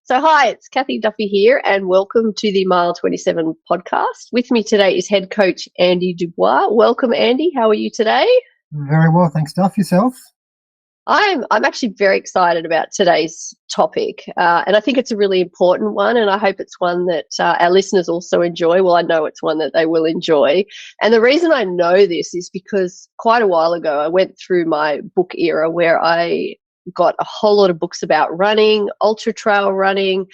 So hi, it's Cathy Duffy here and welcome to the Mile 27 podcast. With me today is head coach Andy Dubois. Welcome, Andy. How are you today? Very well, thanks, Duff. Yourself? I'm actually very excited about today's topic, and I think it's a really important one, and I hope it's one that our listeners also enjoy. Well, I know it's one that they will enjoy. And the reason I know this is because quite a while ago I went through my book era where I got a whole lot of books about running, ultra trail running,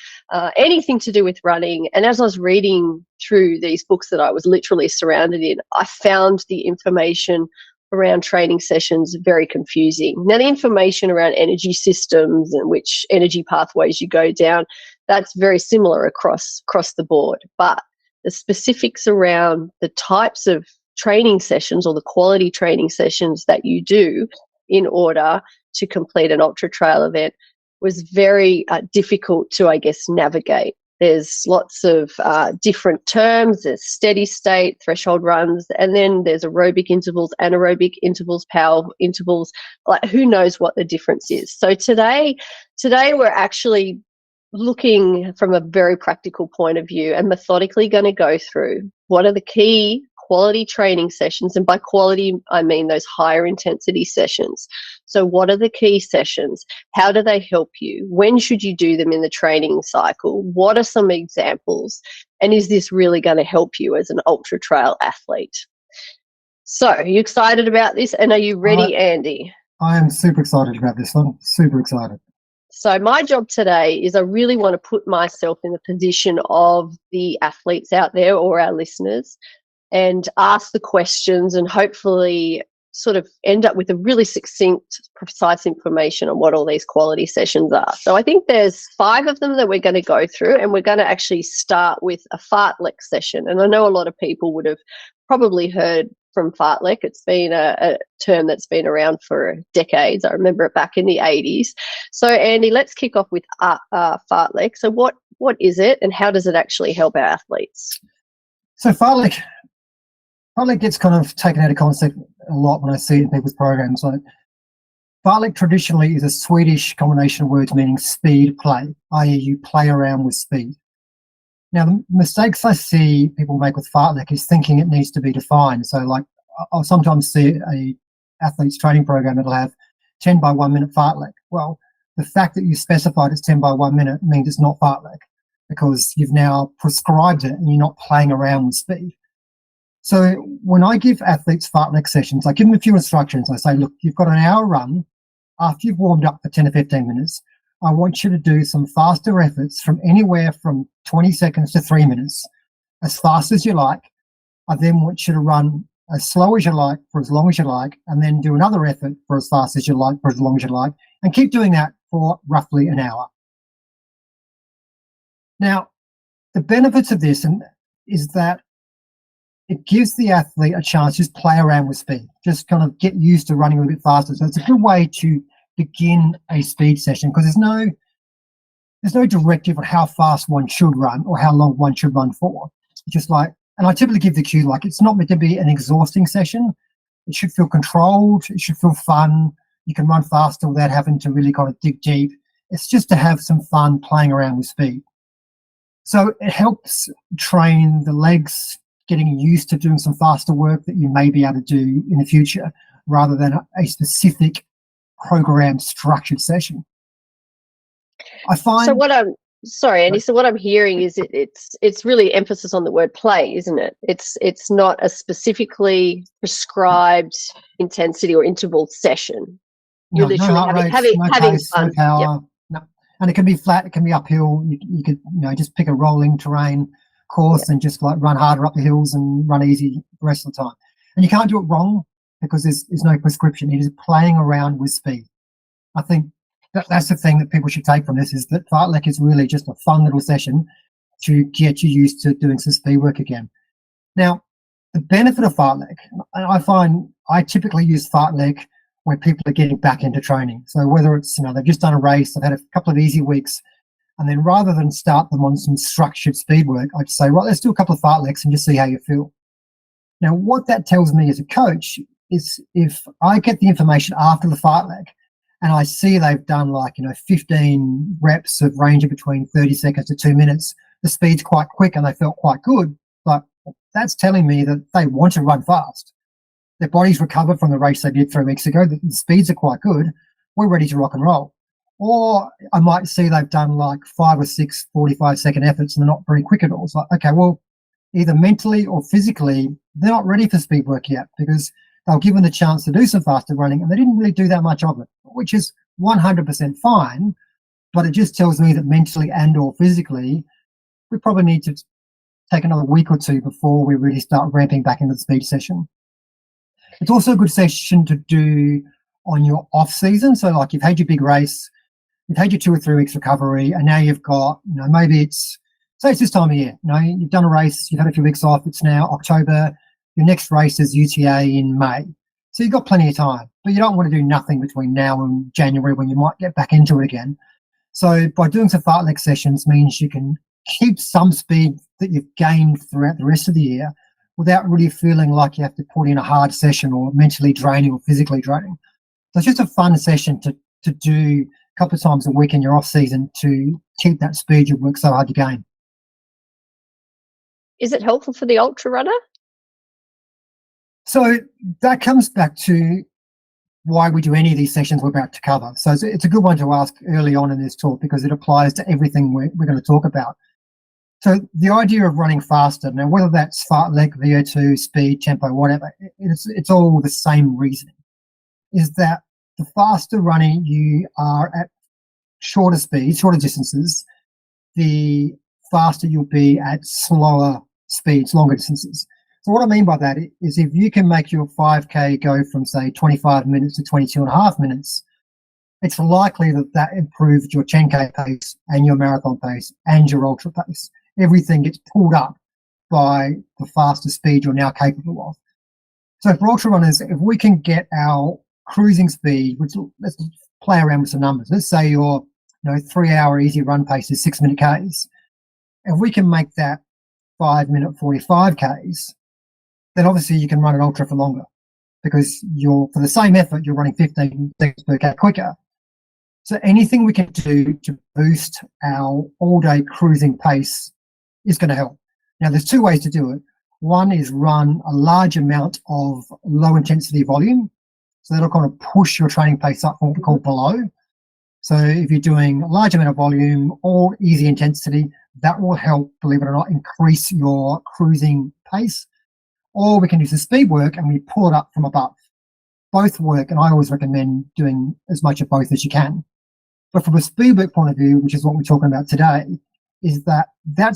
anything to do with running. And as I was reading through these books that I was literally surrounded in, I found the information around training sessions very confusing. Now, the information around energy systems and which energy pathways you go down, that's very similar across the board. But the specifics around the types of training sessions or the quality training sessions that you do in order to complete an ultra trail event was very difficult to, I guess, navigate. There's lots of different terms. There's steady state, threshold runs, and then there's aerobic intervals, anaerobic intervals, power intervals. Like, who knows what the difference is? So today we're actually looking from a very practical point of view and methodically going to go through what are the key quality training sessions, and by quality I mean those higher intensity sessions. So what are the key sessions? How do they help you? When should you do them in the training cycle? What are some examples? And is this really going to help you as an ultra trail athlete? So are you excited about this, and are you ready, Andy? I am super excited about this one, super excited. So my job today is I really want to put myself in the position of the athletes out there or our listeners and ask the questions and hopefully sort of end up with a really succinct, precise information on what all these quality sessions are. So I think there's 5 of them that we're going to go through, and we're going to actually start with a Fartlek session. And I know a lot of people would have probably heard from Fartlek. It's been a term that's been around for decades. I remember it back in the 80s. So Andy, let's kick off with Fartlek. So what is it, and how does it actually help our athletes? So Fartlek gets kind of taken out of concept a lot when I see it in people's programs. Like, Fartlek traditionally is a Swedish combination of words meaning speed play, i.e. you play around with speed. Now, the mistakes I see people make with Fartlek is thinking it needs to be defined. So, like, I'll sometimes see a athlete's training program that'll have 10 by 1 minute Fartlek. Well, the fact that you specified it's 10 by 1 minute means it's not Fartlek, because you've now prescribed it and you're not playing around with speed. So when I give athletes Fartlek sessions, I give them a few instructions. I say, look, you've got an hour run. After you've warmed up for 10 or 15 minutes, I want you to do some faster efforts from anywhere from 20 seconds to 3 minutes, as fast as you like. I then want you to run as slow as you like for as long as you like, and then do another effort for as fast as you like for as long as you like, and keep doing that for roughly an hour. Now, the benefits of this is that it gives the athlete a chance to just play around with speed, just kind of get used to running a little bit faster. So it's a good way to begin a speed session, because there's no directive on how fast one should run or how long one should run for. It's just like, and I typically give the cue, like, it's not meant to be an exhausting session. It should feel controlled. It should feel fun. You can run faster without having to really kind of dig deep. It's just to have some fun playing around with speed. So it helps train the legs, getting used to doing some faster work that you may be able to do in the future, rather than a specific programmed structured session. I find. Sorry, Andy. So what I'm hearing is it's really emphasis on the word play, isn't it? It's not a specifically prescribed intensity or interval session. You're literally having fun. No power. Yep. No. And it can be flat. It can be uphill. You could just pick a rolling terrain course and just like run harder up the hills and run easy the rest of the time. And you can't do it wrong, because there's no prescription. It is playing around with speed. I think that's the thing that people should take from this, is that Fartlek is really just a fun little session to get you used to doing some speed work again. Now, the benefit of Fartlek, I find I typically use Fartlek when people are getting back into training. So whether it's, they've just done a race, they've had a couple of easy weeks, and then rather than start them on some structured speed work, I'd say, right, let's do a couple of Fartleks and just see how you feel. Now, what that tells me as a coach is, if I get the information after the Fartlek and I see they've done 15 reps of ranging between 30 seconds to 2 minutes, the speed's quite quick and they felt quite good, but that's telling me that they want to run fast. Their body's recovered from the race they did 3 weeks ago. The speeds are quite good. We're ready to rock and roll. Or I might see they've done 5 or 6 45-second efforts and they're not very quick at all. It's like, okay, well, either mentally or physically, they're not ready for speed work yet because they were given the chance to do some faster running and they didn't really do that much of it, which is 100% fine. But it just tells me that mentally and or physically, we probably need to take another week or two before we really start ramping back into the speed session. It's also a good session to do on your off season. So you've had your big race, you've had your 2 or 3 weeks recovery, and now you've got, maybe it's this time of year, you've done a race, you've had a few weeks off, it's now October, your next race is UTA in May. So you've got plenty of time, but you don't want to do nothing between now and January when you might get back into it again. So by doing some Fartlek sessions means you can keep some speed that you've gained throughout the rest of the year without really feeling like you have to put in a hard session or mentally draining or physically draining. So it's just a fun session to do a couple of times a week in your off season to keep that speed you work so hard to gain. Is it helpful for the ultra runner? So that comes back to why we do any of these sessions we're about to cover. So it's a good one to ask early on in this talk because it applies to everything we're going to talk about. So the idea of running faster, now whether that's Fartlek, VO2, speed, tempo, whatever, it's all the same reasoning, is that the faster running you are at shorter speeds, shorter distances, the faster you'll be at slower speeds, longer distances. So what I mean by that is if you can make your 5K go from, say, 25 minutes to 22 and a half minutes, it's likely that improved your 10K pace and your marathon pace and your ultra pace. Everything gets pulled up by the faster speed you're now capable of. So for ultra runners, if we can get our cruising speed, let's play around with some numbers. Let's say your 3-hour easy run pace is 6-minute Ks. If we can make that 5-minute 45 Ks, then obviously you can run an ultra for longer because for the same effort, you're running 15 seconds per K quicker. So anything we can do to boost our all-day cruising pace is going to help. Now, there's 2 ways to do it. One is run a large amount of low-intensity volume. So that'll kind of push your training pace up from what we call below. So if you're doing a large amount of volume or easy intensity, that will help, believe it or not, increase your cruising pace. Or we can do some speed work and we pull it up from above. Both work, and I always recommend doing as much of both as you can. But from a speed work point of view, which is what we're talking about today, is that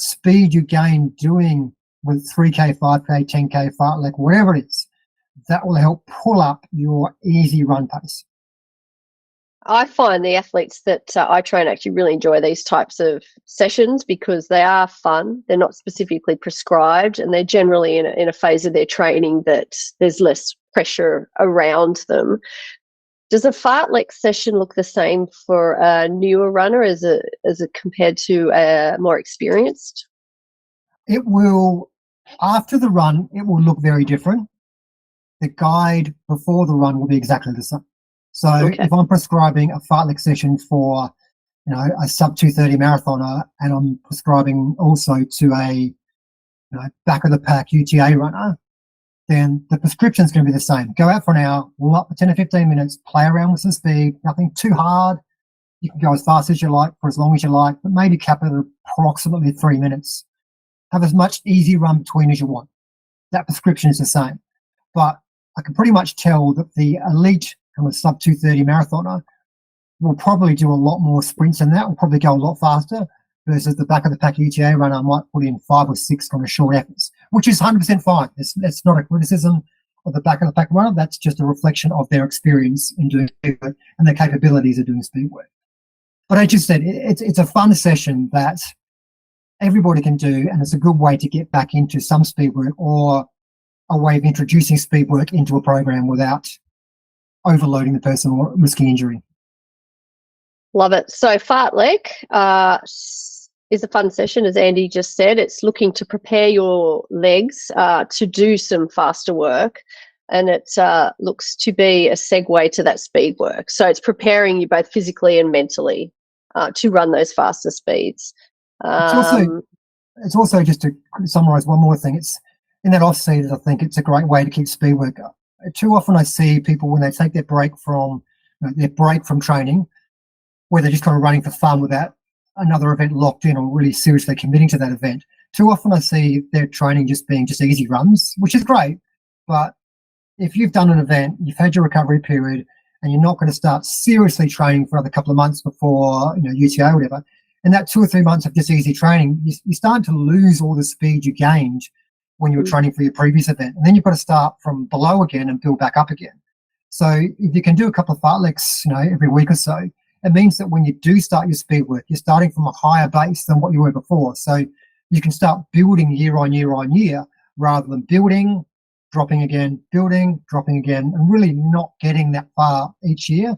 speed you gain doing with 3K, 5K, 10K, Fartlek, whatever it is, that will help pull up your easy run pace. I find the athletes that I train actually really enjoy these types of sessions because they are fun. They're not specifically prescribed, and they're generally in a phase of their training that there's less pressure around them. Does a Fartlek session look the same for a newer runner as it compared to a more experienced? It will, after the run, it will look very different. The guide before the run will be exactly the same. So if I'm prescribing a Fartlek session for, a sub 2:30 marathoner, and I'm prescribing also to a, back of the pack UTA runner, then the prescription is going to be the same. Go out for an hour, warm up for 10 or 15 minutes, play around with some speed, nothing too hard. You can go as fast as you like for as long as you like, but maybe cap it at approximately 3 minutes. Have as much easy run between as you want. That prescription is the same. But I can pretty much tell that the elite kind of sub 2:30 marathoner will probably do a lot more sprints than that, will probably go a lot faster, versus the back of the pack UTA runner might put in 5 or 6 kind of short efforts, which is 100% fine. It's not a criticism of the back of the pack runner. That's just a reflection of their experience in doing speed work and their capabilities of doing speed work. But I just said it's a fun session that everybody can do, and it's a good way to get back into some speed work or a way of introducing speed work into a program without overloading the person or risking injury. Love it. So Fartlek is a fun session, as Andy just said. It's looking to prepare your legs to do some faster work. and it looks to be a segue to that speed work. So it's preparing you both physically and mentally to run those faster speeds. It's also just to summarise one more thing. It's in that off season. I think it's a great way to keep speed work up. Too often I see people when they take their break from training, where they're just kind of running for fun without another event locked in or really seriously committing to that event. Too often I see their training just being just easy runs, which is great. But if you've done an event, you've had your recovery period, and you're not going to start seriously training for another couple of months before UTO or whatever, and that 2 or 3 months of just easy training, you start to lose all the speed you gained when you were training for your previous event. And then you've got to start from below again and build back up again. So if you can do a couple of fartleks, every week or so, it means that when you do start your speed work, you're starting from a higher base than what you were before. So you can start building year on year on year, rather than building, dropping again, building, dropping again, and really not getting that far each year.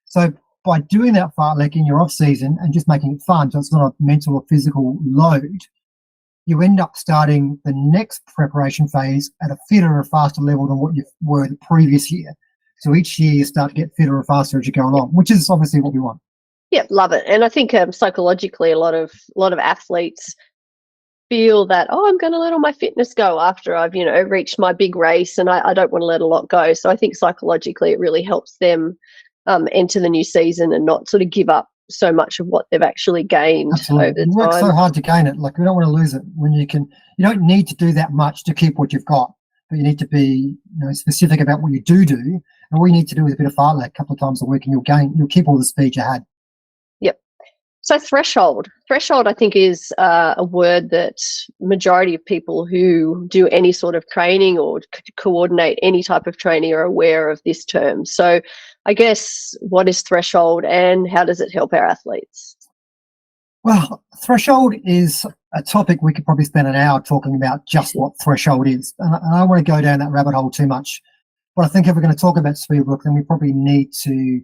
So by doing that fartlek in your off season and just making it fun, so it's not a mental or physical load, you end up starting the next preparation phase at a fitter or faster level than what you were the previous year. So each year you start to get fitter or faster as you go along, which is obviously what we want. Yeah, love it. And I think psychologically, a lot of athletes feel that, I'm going to let all my fitness go after I've reached my big race, and I don't want to let a lot go. So I think psychologically it really helps them enter the new season and not sort of give up so much of what they've actually gained. Absolutely. Over You work time. so hard to gain it. Like, we don't want to lose it. When you don't need to do that much to keep what you've got, but you need to be specific about what you do. And all you need to do is a bit of fartlek a couple of times a week, and you'll keep all the speed you had. Yep. So threshold, I think, is a word that majority of people who do any sort of training or coordinate any type of training are aware of this term. So I guess, what is threshold and how does it help our athletes? Well, threshold is a topic we could probably spend an hour talking about, just what threshold is. And I don't want to go down that rabbit hole too much. But I think if we're going to talk about speed work, then we probably need to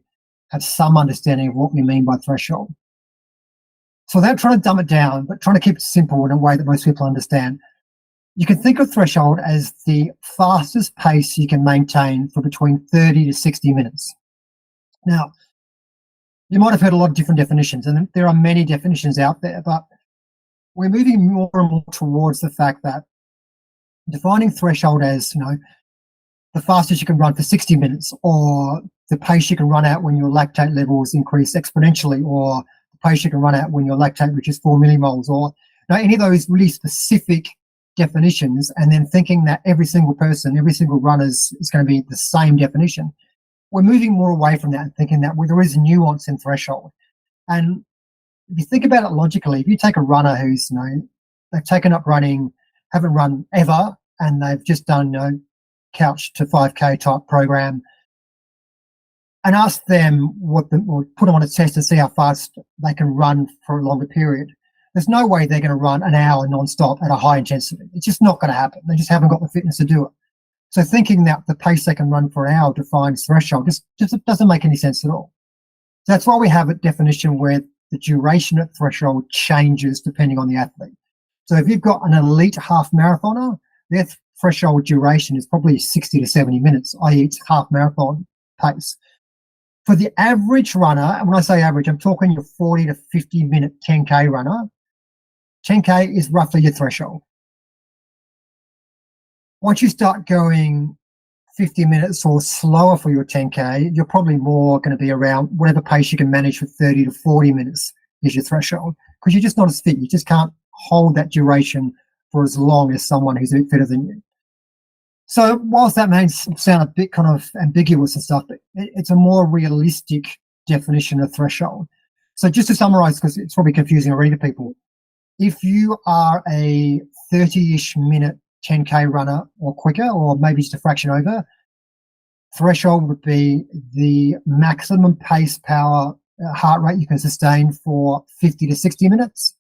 have some understanding of what we mean by threshold. So without trying to dumb it down, but trying to keep it simple in a way that most people understand, you can think of threshold as the fastest pace you can maintain for between 30 to 60 minutes. Now, you might have heard a lot of different definitions, and there are many definitions out there, but we're moving more and more towards the fact that defining threshold as, the fastest you can run for 60 minutes, or the pace you can run at when your lactate levels increase exponentially, or the pace you can run at when your lactate reaches 4 millimoles, or any of those really specific definitions, and then thinking that every single person, every single runner is going to be the same definition. We're moving more away from that and thinking that there is nuance in threshold. And if you think about it logically, if you take a runner who's, they've taken up running, haven't run ever, and they've just done, couch to 5K type program, and ask them or put them on a test to see how fast they can run for a longer period, there's no way they're going to run an hour non-stop at a high intensity. It's just not going to happen. They just haven't got the fitness to do it. So thinking that the pace they can run for an hour defines threshold just doesn't make any sense at all. So that's why we have a definition where the duration at threshold changes depending on the athlete. So if you've got an elite half marathoner, their threshold duration is probably 60 to 70 minutes, i.e. it's half marathon pace. For the average runner, and when I say average, I'm talking your 40 to 50 minute 10K runner, 10K is roughly your threshold. Once you start going 50 minutes or slower for your 10K, you're probably more going to be around whatever pace you can manage for 30 to 40 minutes is your threshold, because you're just not as fit. You just can't hold that duration for as long as someone who's a bit fitter than you. So whilst that may sound a bit kind of ambiguous and stuff, but it's a more realistic definition of threshold. So just to summarize, because it's probably confusing already to people, if you are a 30-ish minute 10K runner or quicker, or maybe just a fraction over, threshold would be the maximum pace, power, heart rate you can sustain for 50 to 60 minutes.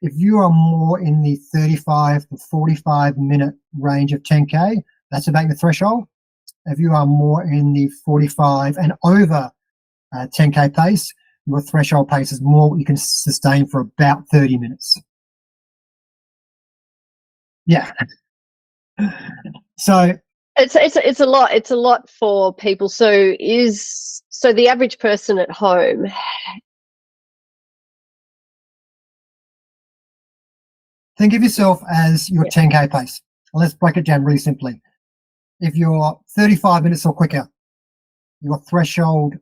If you are more in the 35 to 45 minute range of 10K, that's about your threshold. If you are more in the 45 and over 10K pace, your threshold pace is more what you can sustain for about 30 minutes. Yeah. So It's a lot. It's a lot for people. So the average person at home. Think of yourself as your 10K pace. Let's break it down really simply. If you're 35 minutes or quicker, your threshold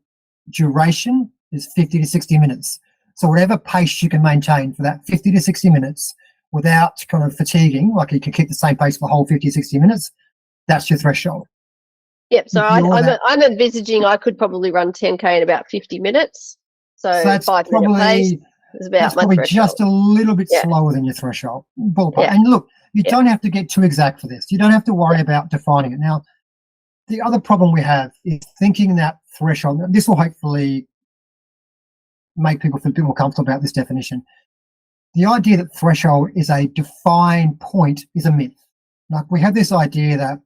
duration is 50 to 60 minutes. So whatever pace you can maintain for that 50 to 60 minutes without kind of fatiguing, like you can keep the same pace for the whole 50 to 60 minutes, that's your threshold. Yep. So I'm envisaging I could probably run 10K in about 50 minutes. So that's 5 minute pace is about my threshold. Just a little bit slower than your threshold. Ballpark. And look, you don't have to get too exact for this. You don't have to worry about defining it. Now, the other problem we have is thinking that threshold. This will hopefully make people feel a bit more comfortable about this definition. The idea that threshold is a defined point is a myth. Like, we have this idea that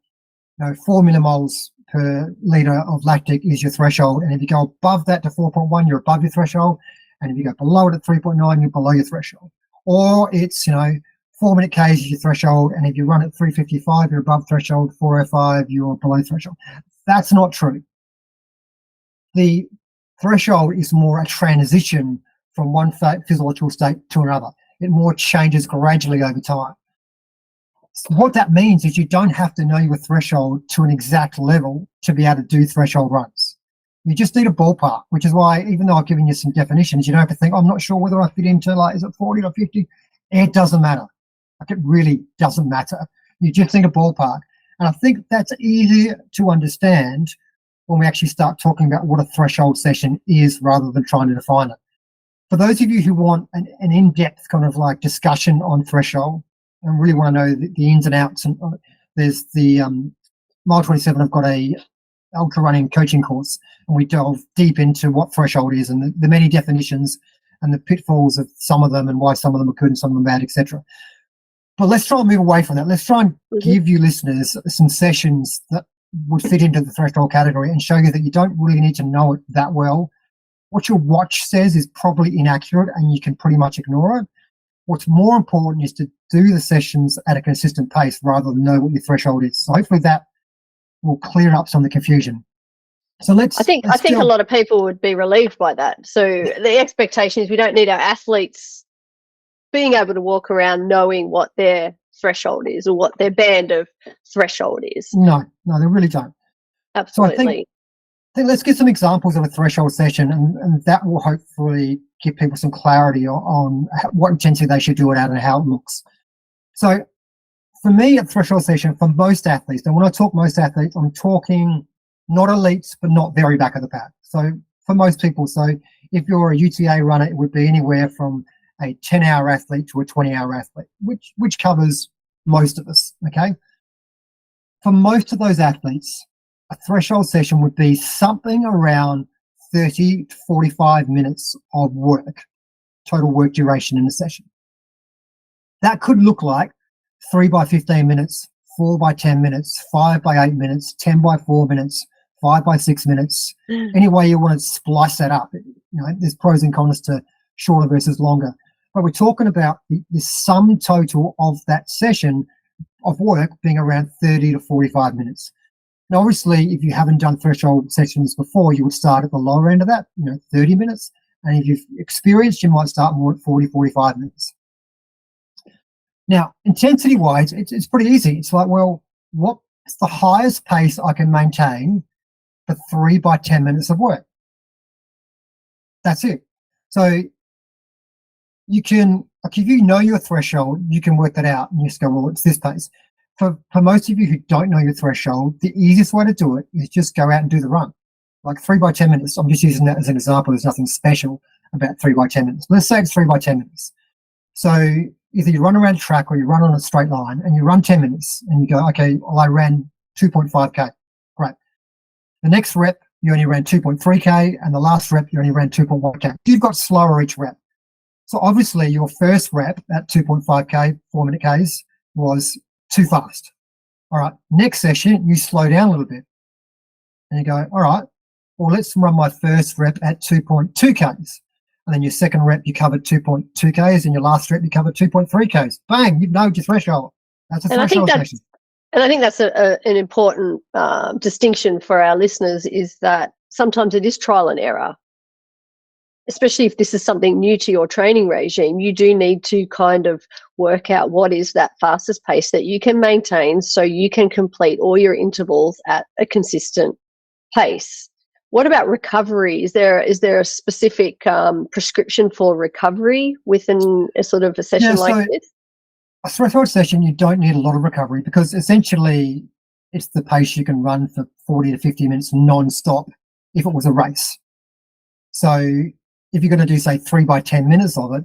4 millimoles per litre of lactic is your threshold, and if you go above that to 4.1, you're above your threshold, and if you go below it at 3.9, you're below your threshold. Or it's 4 minute Ks is your threshold, and if you run at 355, you're above threshold. 405, you're below threshold. That's not true. The threshold is more a transition from one physiological state to another. It more changes gradually over time. So what that means is you don't have to know your threshold to an exact level to be able to do threshold runs. You just need a ballpark, which is why, even though I've given you some definitions, you don't have to think, I'm not sure whether I fit into, is it 40 or 50? It doesn't matter. It really doesn't matter. You just need a ballpark. And I think that's easier to understand when we actually start talking about what a threshold session is rather than trying to define it. For those of you who want an in-depth kind of discussion on threshold and really want to know the ins and outs, and there's the Mile 27, I've got a ultra running coaching course, and we delve deep into what threshold is and the many definitions and the pitfalls of some of them and why some of them are good and some of them bad, etc. But let's try and move away from that. Let's try and give you listeners some sessions that would fit into the threshold category and show you that you don't really need to know it that well. What your watch says is probably inaccurate and you can pretty much ignore it. What's more important is to do the sessions at a consistent pace rather than know what your threshold is. So hopefully that will clear up some of the confusion. So I think a lot of people would be relieved by that. So the expectation is we don't need our athletes being able to walk around knowing what their threshold is or what their band of threshold is. No, they really don't. Absolutely. So I think let's get some examples of a threshold session, and that will hopefully give people some clarity on what intensity they should do it at and how it looks. So for me, a threshold session for most athletes, and when I talk most athletes, I'm talking not elites, but not very back of the pack. So for most people, so if you're a UTA runner, it would be anywhere from a 10-hour athlete to a 20-hour athlete, which covers most of us, okay? For most of those athletes, a threshold session would be something around 30 to 45 minutes of work, total work duration in a session. That could look like 3 by 15 minutes, 4 by 10 minutes, 5 by 8 minutes, 10 by 4 minutes, 5 by 6 minutes. Any way you want to splice that up, there's pros and cons to shorter versus longer. But we're talking about the sum total of that session of work being around 30 to 45 minutes. Now, obviously, if you haven't done threshold sessions before, you would start at the lower end of that, 30 minutes. And if you've experienced, you might start more at 40, 45 minutes. Now, intensity-wise, it's pretty easy. It's like, well, what's the highest pace I can maintain for 3 by 10 minutes of work? That's it. So you can, if you know your threshold, you can work that out and you just go, well, it's this pace. For most of you who don't know your threshold, the easiest way to do it is just go out and do the run. Like 3 by 10 minutes. I'm just using that as an example. There's nothing special about 3 by 10 minutes. Let's say it's 3 by 10 minutes. So either you run around a track or you run on a straight line and you run 10 minutes and you go, okay, well, I ran 2.5K. Great. The next rep, you only ran 2.3K, and the last rep, you only ran 2.1K. You've got slower each rep. So obviously your first rep at 2.5K, 4 minute Ks, was too fast. All right, next session, you slow down a little bit. And you go, all right, well, let's run my first rep at 2.2Ks. And then your second rep, you covered 2.2Ks, and your last rep, you covered 2.3Ks. Bang, you've nailed your threshold. That's a threshold session. And I think that's an important distinction for our listeners, is that sometimes it is trial and error. Especially if this is something new to your training regime, you do need to kind of work out what is that fastest pace that you can maintain so you can complete all your intervals at a consistent pace. What about recovery? Is there a specific prescription for recovery within a sort of a session like this? A threshold session, you don't need a lot of recovery, because essentially it's the pace you can run for 40 to 50 minutes non-stop if it was a race. So if you're going to do, say, 3 by 10 minutes of it,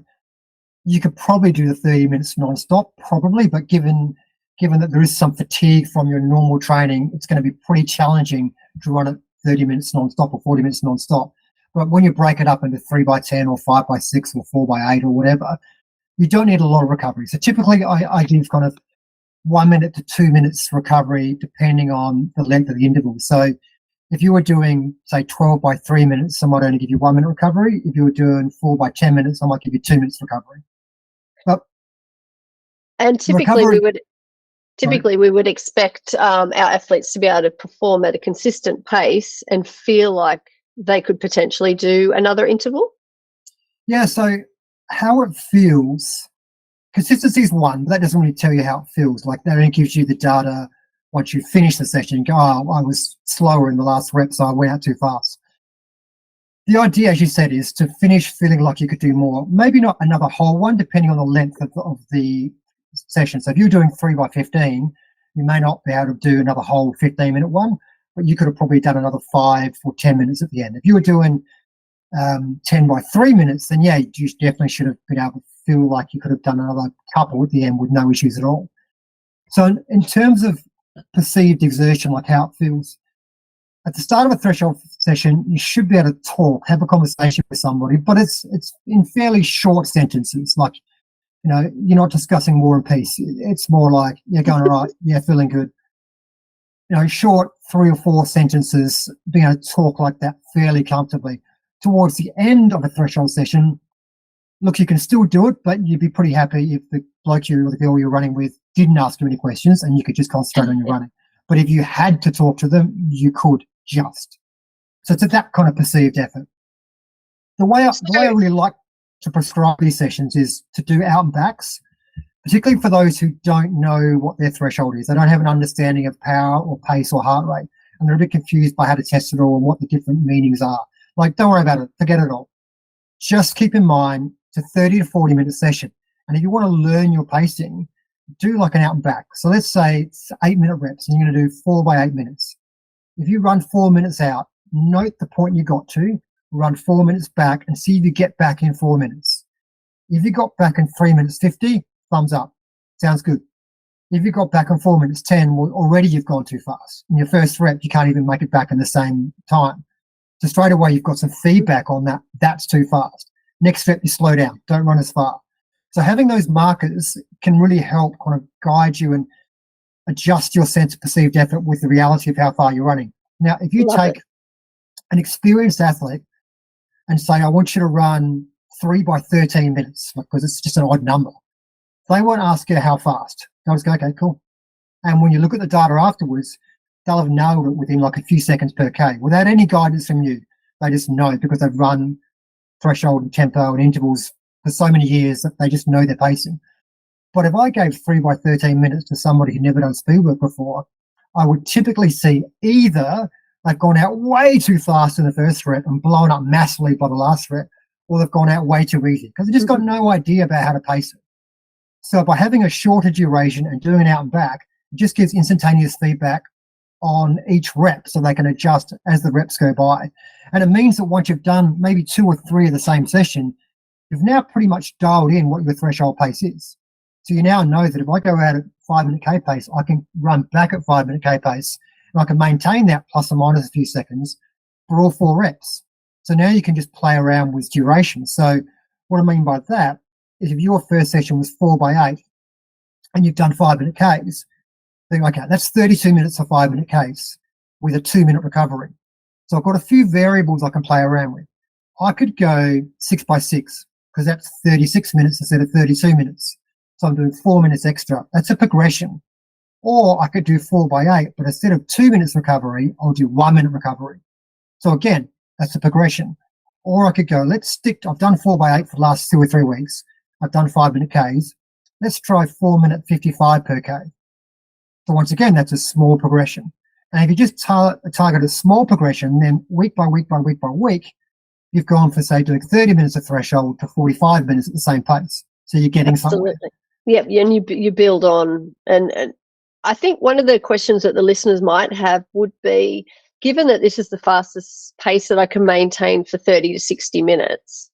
you could probably do the 30 minutes non-stop, probably, but given that there is some fatigue from your normal training, it's going to be pretty challenging to run it 30 minutes non-stop or 40 minutes non-stop. But when you break it up into 3 by 10 or 5 by 6 or 4 by 8 or whatever, you don't need a lot of recovery. So typically I give kind of 1 minute to 2 minutes recovery depending on the length of the interval. So if you were doing, say, 12 by 3 minutes, I might only give you 1 minute recovery. If you were doing 4 by 10 minutes, I might give you 2 minutes recovery. But typically we would expect our athletes to be able to perform at a consistent pace and feel like they could potentially do another interval. Yeah, so how it feels, consistency is one, but that doesn't really tell you how it feels. Like, that only gives you the data once you finish the session. You go, oh, I was slower in the last rep, so I went out too fast. The idea, as you said, is to finish feeling like you could do more. Maybe not another whole one, depending on the length of the session. So if you're doing 3 by 15, you may not be able to do another whole 15-minute one, but you could have probably done another 5 or 10 minutes at the end. If you were doing 10 by 3 minutes, then yeah, you definitely should have been able to feel like you could have done another couple at the end with no issues at all. So in terms of perceived exertion, like how it feels, at the start of a threshold session, you should be able to talk, have a conversation with somebody, but it's in fairly short sentences. Like, you know, you're not discussing War and Peace. It's more like, yeah, going all right, yeah, feeling good. You know, short 3 or 4 sentences, being able to talk like that fairly comfortably. Towards the end of a threshold session, look, you can still do it, but you'd be pretty happy if the bloke or the girl you're running with didn't ask you any questions and you could just concentrate on your running. But if you had to talk to them, you could just. So it's that kind of perceived effort. The way I really like to prescribe these sessions is to do out and backs, particularly for those who don't know what their threshold is. They don't have an understanding of power or pace or heart rate, and they're a bit confused by how to test it all and what the different meanings are. Like, don't worry about it. Forget it all. Just keep in mind it's a 30 to 40 minute session. And if you want to learn your pacing, do like an out and back. So let's say it's 8-minute reps and you're going to do 4 by 8 minutes. If you run 4 minutes out, note the point you got to, run 4 minutes back and see if you get back in 4 minutes. If you got back in 3 minutes 50, thumbs up. Sounds good. If you got back in 4 minutes 10, well, already you've gone too fast. In your first rep, you can't even make it back in the same time. So straight away, you've got some feedback on that. That's too fast. Next step, you slow down. Don't run as far. So having those markers can really help kind of guide you and adjust your sense of perceived effort with the reality of how far you're running. Now, if you take an experienced athlete and say, I want you to run 3 by 13 minutes, because it's just an odd number, they won't ask you how fast. They'll just go, okay, cool. And when you look at the data afterwards, they'll have nailed it within like a few seconds per K without any guidance from you. They just know because they've run threshold and tempo and intervals for so many years that they just know their pacing. But if I gave 3 by 13 minutes to somebody who'd never done speed work before, I would typically see either they've gone out way too fast in the first rep and blown up massively by the last rep, or they've gone out way too easy because they've just got no idea about how to pace it. So by having a shorter duration and doing it out and back, it just gives instantaneous feedback on each rep so they can adjust as the reps go by. And it means that once you've done maybe 2 or 3 of the same session, you've now pretty much dialed in what your threshold pace is. So you now know that if I go out at 5-minute K pace, I can run back at 5-minute K pace and I can maintain that plus or minus a few seconds for all 4 reps. So now you can just play around with duration. So what I mean by that is if your first session was 4 by 8 and you've done 5-minute Ks, think, okay, that's 32 minutes of 5-minute Ks with a 2-minute recovery. So I've got a few variables I can play around with. I could go 6 by 6 because that's 36 minutes instead of 32 minutes. So I'm doing 4 minutes extra. That's a progression. Or I could do 4x8, but instead of 2 minutes recovery, I'll do 1 minute recovery. So again, that's a progression. Or I could go, I've done 4x8 for the last 2 or 3 weeks. I've done 5-minute Ks. Let's try 4-minute 55 per K. So once again, that's a small progression. And if you just target a small progression, then week by week by week by week, you've gone from, say, doing 30 minutes of threshold to 45 minutes at the same pace. So you're getting somewhere. Yep, and you build on. And I think one of the questions that the listeners might have would be, given that this is the fastest pace that I can maintain for 30 to 60 minutes,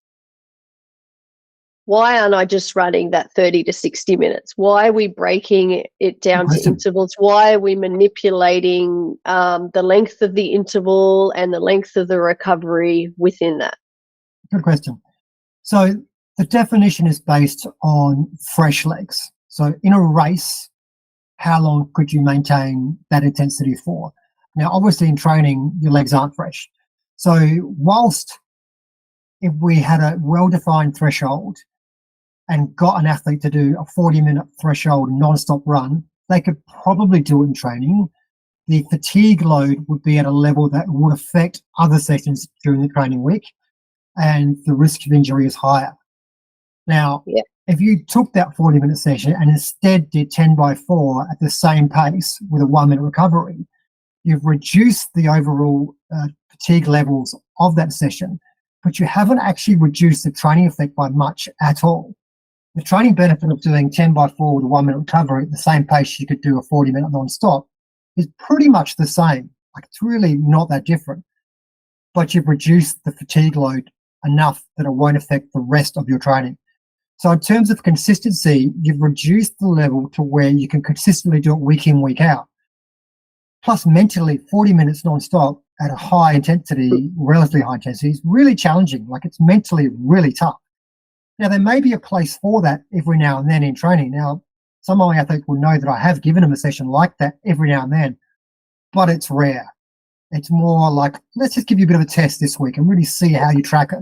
why aren't I just running that 30 to 60 minutes? Why are we breaking it down to intervals? Why are we manipulating the length of the interval and the length of the recovery within that? Good question. So the definition is based on fresh legs. So in a race, how long could you maintain that intensity for? Now, obviously in training, your legs aren't fresh. So whilst if we had a well-defined threshold and got an athlete to do a 40-minute threshold non-stop run, they could probably do it in training. The fatigue load would be at a level that would affect other sessions during the training week, and the risk of injury is higher. Now, if you took that 40-minute session and instead did 10x4 at the same pace with a 1-minute recovery, you've reduced the overall fatigue levels of that session, but you haven't actually reduced the training effect by much at all. The training benefit of doing 10x4 with a 1-minute recovery at the same pace you could do a 40-minute non-stop is pretty much the same. Like, it's really not that different. But you've reduced the fatigue load enough that it won't affect the rest of your training. So in terms of consistency, you've reduced the level to where you can consistently do it week in, week out. Plus, mentally, 40 minutes non-stop at a high intensity, relatively high intensity, is really challenging. Like, it's mentally really tough. Now, there may be a place for that every now and then in training. Now, some of my athletes will know that I have given them a session like that every now and then, but it's rare. It's more like, let's just give you a bit of a test this week and really see how you track it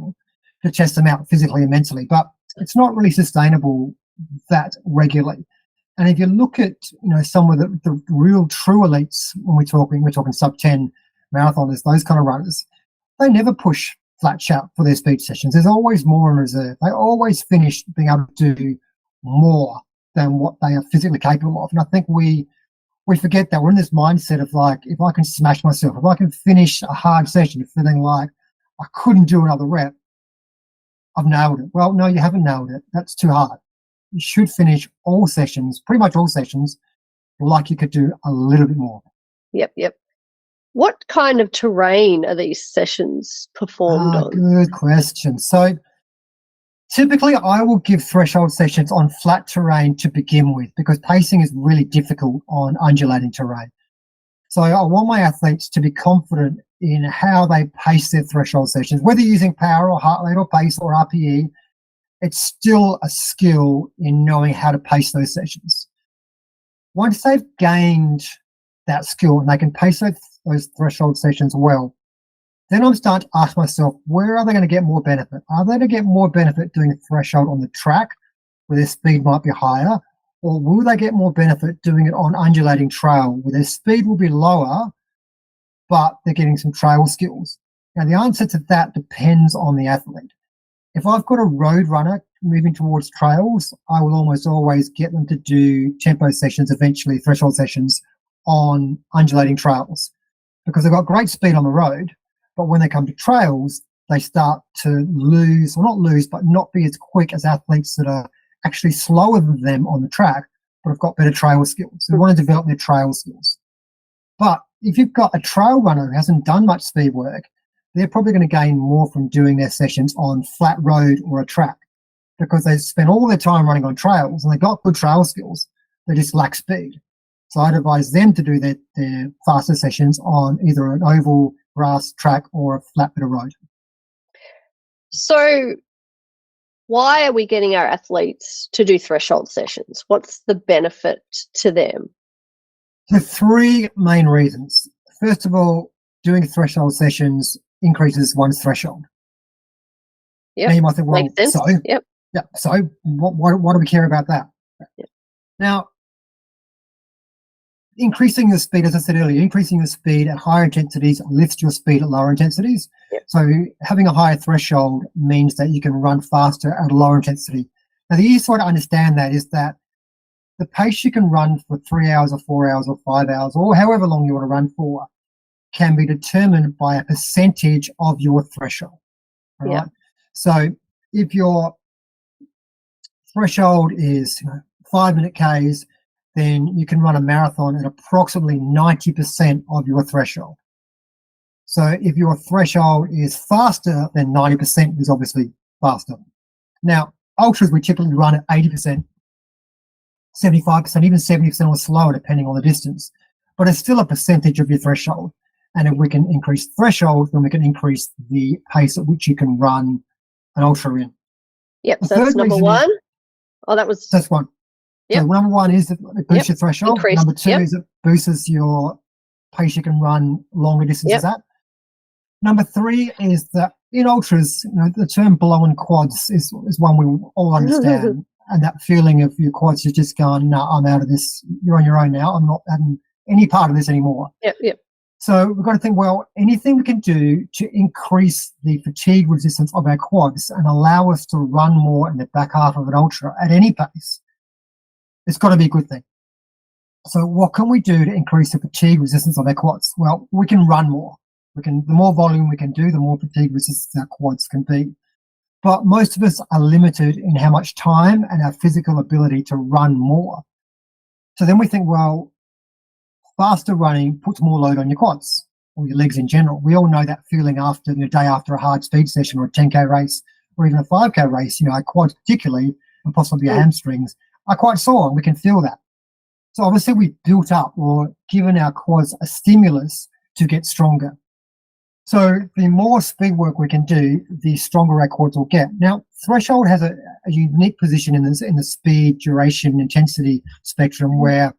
to test them out physically and mentally. But it's not really sustainable that regularly. And if you look at, some of the real true elites, when we're talking sub-10 marathoners, those kind of runners, they never push flat chat for their speed sessions. There's always more in reserve. They always finish being able to do more than what they are physically capable of. And I think we forget that. We're in this mindset of like, if I can smash myself, if I can finish a hard session feeling like I couldn't do another rep, I've nailed it. Well, no, you haven't nailed it. That's too hard. You should finish all sessions, pretty much all sessions, like you could do a little bit more. Yep. What kind of terrain are these sessions performed on? Good question. So typically I will give threshold sessions on flat terrain to begin with, because pacing is really difficult on undulating terrain. So I want my athletes to be confident in how they pace their threshold sessions, whether using power or heart rate or pace or RPE. It's still a skill in knowing how to pace those sessions. Once they've gained that skill and they can pace those threshold sessions well, then I'm starting to ask myself, where are they going to get more benefit? Are they going to get more benefit doing a threshold on the track where their speed might be higher? Or will they get more benefit doing it on undulating trail where their speed will be lower, but they're getting some trail skills? Now, the answer to that depends on the athlete. If I've got a road runner moving towards trails, I will almost always get them to do tempo sessions, eventually threshold sessions on undulating trails, because they've got great speed on the road, but when they come to trails, they start to lose, or not lose, but not be as quick as athletes that are actually slower than them on the track, but have got better trail skills. They want to develop their trail skills. But if you've got a trail runner who hasn't done much speed work, they're probably going to gain more from doing their sessions on flat road or a track, because they spend all their time running on trails and they've got good trail skills. They just lack speed. So I'd advise them to do their faster sessions on either an oval, grass, track, or a flat bit of road. So why are we getting our athletes to do threshold sessions? What's the benefit to them? The three main reasons. First of all, doing threshold sessions increases one's threshold. Yeah, you might think, well, makes sense. So, yep. Yeah, so why do we care about that? Yep. Now, increasing the speed, as I said earlier, increasing the speed at higher intensities lifts your speed at lower intensities. Yep. So having a higher threshold means that you can run faster at a lower intensity. Now, the easiest way to understand that is that the pace you can run for 3 hours or 4 hours or 5 hours or however long you want to run for can be determined by a percentage of your threshold. All right. So if your threshold is 5 minute Ks, then you can run a marathon at approximately 90% of your threshold. So if your threshold is faster, then 90% is obviously faster. Now, ultras we typically run at 80%, 75%, even 70% or slower, depending on the distance. But it's still a percentage of your threshold. And if we can increase threshold, then we can increase the pace at which you can run an ultra in. Yep, so that's number one. That's one. Yep. So number one is that it boosts your threshold. Increased. Number two is it boosts your pace you can run longer distances at. Number three is that in ultras, the term blown quads is one we all understand. And that feeling of your quads, you're just going, no, I'm out of this. You're on your own now. I'm not having any part of this anymore. Yep. So we've got to think, well, anything we can do to increase the fatigue resistance of our quads and allow us to run more in the back half of an ultra at any pace, it's got to be a good thing. So what can we do to increase the fatigue resistance of our quads? Well, we can run more. The more volume we can do, the more fatigue resistance our quads can be. But most of us are limited in how much time and our physical ability to run more. So then we think, well, faster running puts more load on your quads or your legs in general. We all know that feeling after the day after a hard speed session or a 10K race or even a 5K race. Our quads particularly, and possibly your hamstrings, are quite sore, and we can feel that. So obviously we've built up or given our quads a stimulus to get stronger. So the more speed work we can do, the stronger our quads will get. Now, threshold has a unique position in the speed, duration, intensity spectrum, where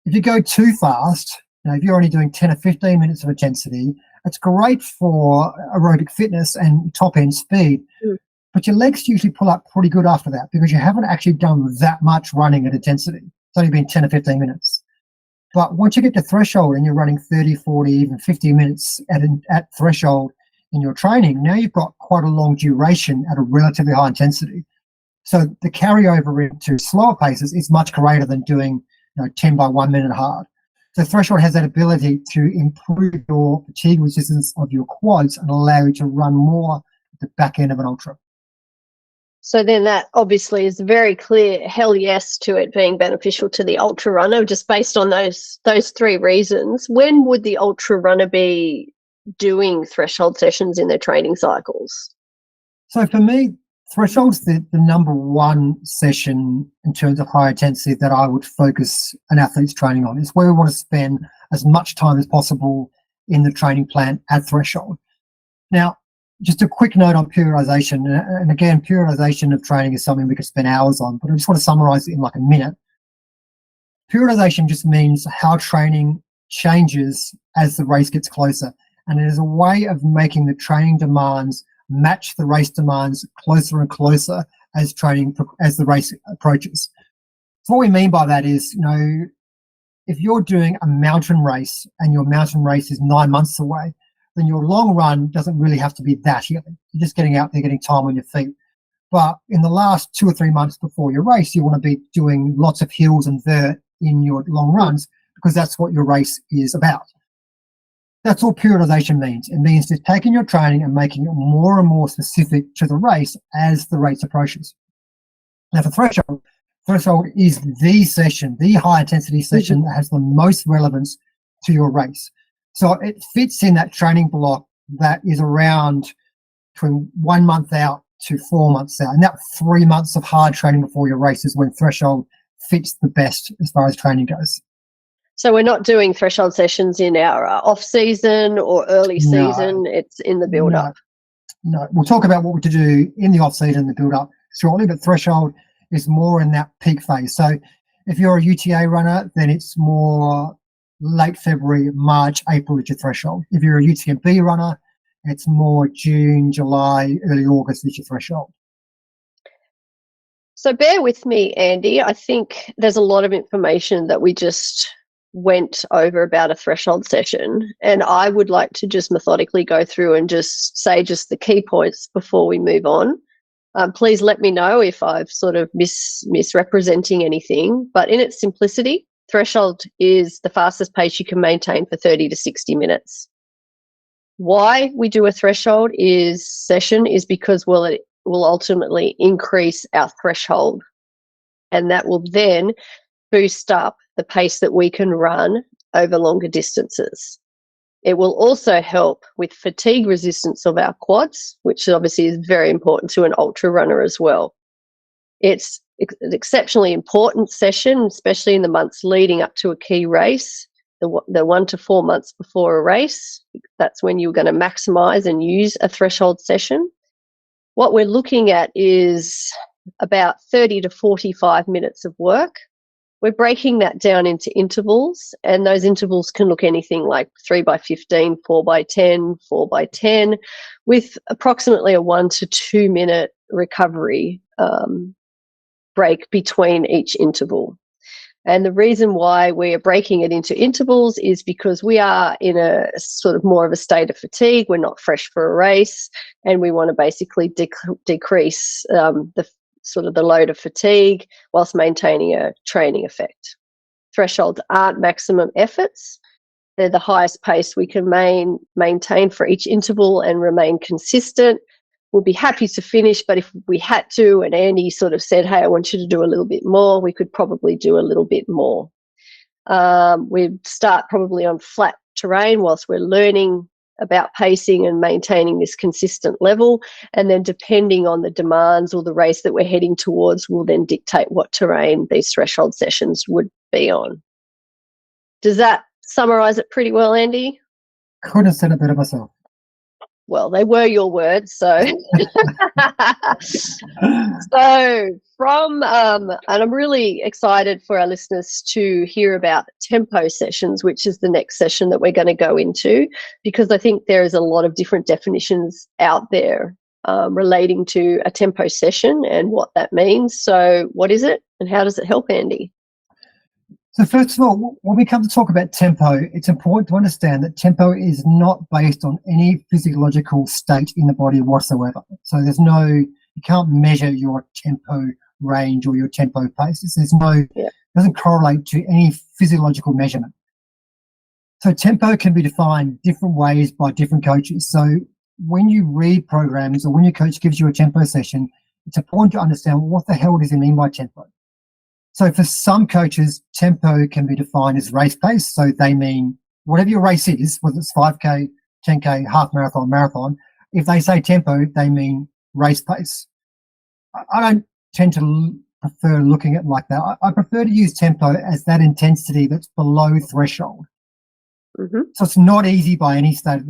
if you go too fast, if you're only doing 10 or 15 minutes of intensity, it's great for aerobic fitness and top-end speed. But your legs usually pull up pretty good after that because you haven't actually done that much running at intensity. It's only been 10 or 15 minutes. But once you get to threshold and you're running 30, 40, even 50 minutes at threshold in your training, now you've got quite a long duration at a relatively high intensity. So the carryover into slower paces is much greater than doing 10 by 1 minute hard. So threshold has that ability to improve your fatigue resistance of your quads and allow you to run more at the back end of an ultra. So then that obviously is very clear, hell yes, to it being beneficial to the ultra runner, just based on those three reasons. When would the ultra runner be doing threshold sessions in their training cycles? So for me, threshold's the number one session in terms of high intensity that I would focus an athlete's training on. It's where we want to spend as much time as possible in the training plan at threshold. Now, just a quick note on periodization, and again, periodization of training is something we could spend hours on, but I just want to summarize it in like a minute. Periodization just means how training changes as the race gets closer, and it is a way of making the training demands match the race demands closer and closer as the race approaches. So what we mean by that is, if you're doing a mountain race and your mountain race is 9 months away, then your long run doesn't really have to be that healing. You're just getting out there, getting time on your feet. But in the last 2 or 3 months before your race, you want to be doing lots of hills and vert in your long runs because that's what your race is about. That's all periodization means. It means just taking your training and making it more and more specific to the race as the race approaches. Now for threshold is the session, the high intensity session that has the most relevance to your race. So it fits in that training block that is around between 1 month out to 4 months out. And that 3 months of hard training before your race is when threshold fits the best as far as training goes. So we're not doing threshold sessions in our off season or early season. It's in the build up. No, we'll talk about what to do in the off season, the build up shortly, but threshold is more in that peak phase. So if you're a UTA runner, then it's more late February, March, April is your threshold. If you're a UTMB runner, it's more June, July, early August is your threshold. So bear with me, Andy. I think there's a lot of information that we just went over about a threshold session, and I would like to just methodically go through and just say just the key points before we move on. Please let me know if I've sort of misrepresenting anything, but in its simplicity, threshold is the fastest pace you can maintain for 30 to 60 minutes. Why we do a threshold session is because it will ultimately increase our threshold, and that will then boost up the pace that we can run over longer distances. It will also help with fatigue resistance of our quads, which obviously is very important to an ultra runner as well. It's an exceptionally important session, especially in the months leading up to a key race, the 1 to 4 months before a race. That's when you're going to maximize and use a threshold session. What we're looking at is about 30 to 45 minutes of work. We're breaking that down into intervals, and those intervals can look anything like 3 by 15, 4 by 10, 4 by 10, with approximately a 1 to 2 minute recovery break between each interval. And the reason why we are breaking it into intervals is because we are in a sort of more of a state of fatigue. We're not fresh for a race, and we want to basically decrease the load of fatigue whilst maintaining a training effect. Thresholds aren't maximum efforts. They're the highest pace we can maintain for each interval and remain consistent. We'll be happy to finish, but if we had to, and Andy sort of said, hey, I want you to do a little bit more, we could probably do a little bit more. We'd start probably on flat terrain whilst we're learning about pacing and maintaining this consistent level, and then depending on the demands or the race that we're heading towards will then dictate what terrain these threshold sessions would be on. Does that summarize it pretty well, Andy? Couldn't have said it better myself. Well, they were your words, so and I'm really excited for our listeners to hear about tempo sessions, which is the next session that we're going to go into, because I think there is a lot of different definitions out there relating to a tempo session and what that means. So what is it and how does it help, Andy? So first of all, when we come to talk about tempo, it's important to understand that tempo is not based on any physiological state in the body whatsoever. So you can't measure your tempo range or your tempo paces. Doesn't correlate to any physiological measurement. So tempo can be defined different ways by different coaches. So when you read programs or when your coach gives you a tempo session, it's important to understand what the hell does he mean by tempo. So for some coaches, tempo can be defined as race pace. So they mean whatever your race is, whether it's 5K, 10K, half marathon, marathon, if they say tempo, they mean race pace. I don't tend to prefer looking at it like that. I prefer to use tempo as that intensity that's below threshold. Mm-hmm. So it's not easy by any state of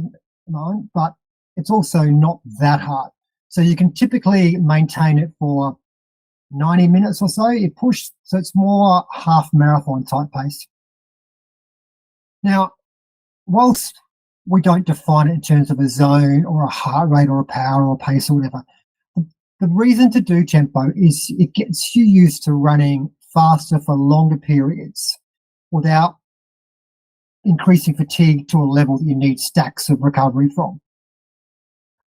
mind, but it's also not that hard. So you can typically maintain it for 90 minutes or so. You push, so it's more half marathon type pace. Now, whilst we don't define it in terms of a zone or a heart rate or a power or pace or whatever, the reason to do tempo is it gets you used to running faster for longer periods without increasing fatigue to a level that you need stacks of recovery from.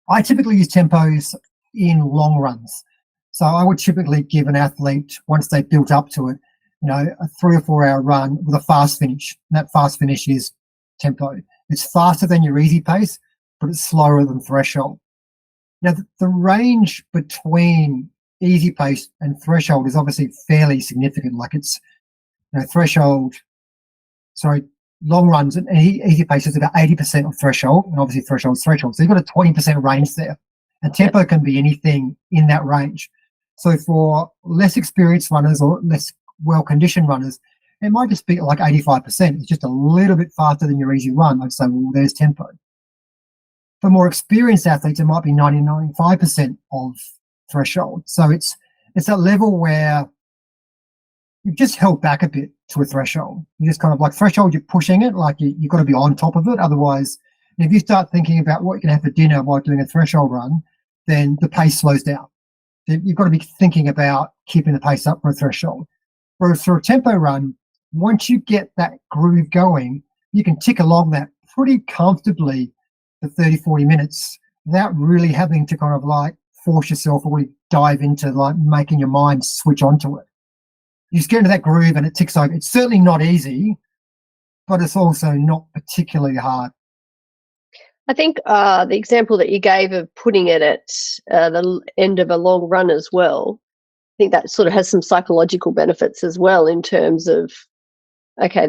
I typically use tempos in long runs. So I would typically give an athlete, once they built up to it, a 3 or 4 hour run with a fast finish. And that fast finish is tempo. It's faster than your easy pace, but it's slower than threshold. Now, the range between easy pace and threshold is obviously fairly significant. Like it's, long runs and easy pace is about 80% of threshold, and obviously threshold's threshold. So you've got a 20% range there. And tempo can be anything in that range. So for less experienced runners or less well-conditioned runners, it might just be like 85%. It's just a little bit faster than your easy run. I'd say, well, there's tempo. For more experienced athletes, it might be 95% of threshold. So it's that level where you've just held back a bit to a threshold. You just kind of like threshold, you're pushing it, like you've got to be on top of it. Otherwise, if you start thinking about what you can have for dinner while doing a threshold run, then the pace slows down. You've got to be thinking about keeping the pace up for a threshold. Whereas for a tempo run, once you get that groove going, you can tick along that pretty comfortably for 30, 40 minutes without really having to kind of like force yourself or really dive into like making your mind switch onto it. You just get into that groove and it ticks over. It's certainly not easy, but it's also not particularly hard. I think the example that you gave of putting it at the end of a long run as well, I think that sort of has some psychological benefits as well in terms of, okay,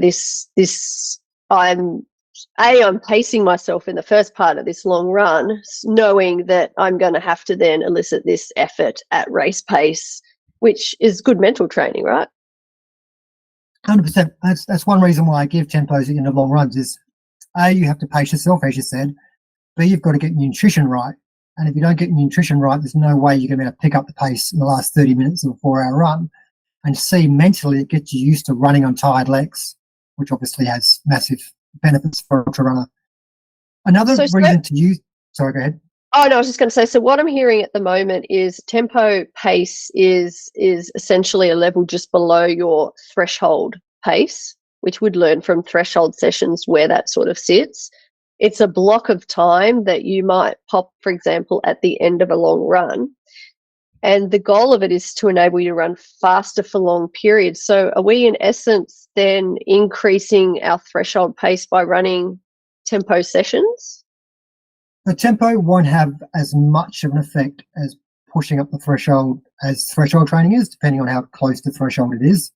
I'm pacing myself in the first part of this long run, knowing that I'm going to have to then elicit this effort at race pace, which is good mental training, right? 100%. That's one reason why I give tempos in the long runs is, A, you have to pace yourself, as you said. B, you've got to get your nutrition right. And if you don't get your nutrition right, there's no way you're going to be able to pick up the pace in the last 30 minutes of a 4-hour run. And C, mentally, it gets you used to running on tired legs, which obviously has massive benefits for an ultra runner. Another reason to use... Sorry, go ahead. Oh, no, I was just going to say, so what I'm hearing at the moment is tempo pace is essentially a level just below your threshold pace, which we'd learn from threshold sessions where that sort of sits. It's a block of time that you might pop, for example, at the end of a long run. And the goal of it is to enable you to run faster for long periods. So are we, in essence, then increasing our threshold pace by running tempo sessions? The tempo won't have as much of an effect as pushing up the threshold as threshold training is, depending on how close to threshold it is.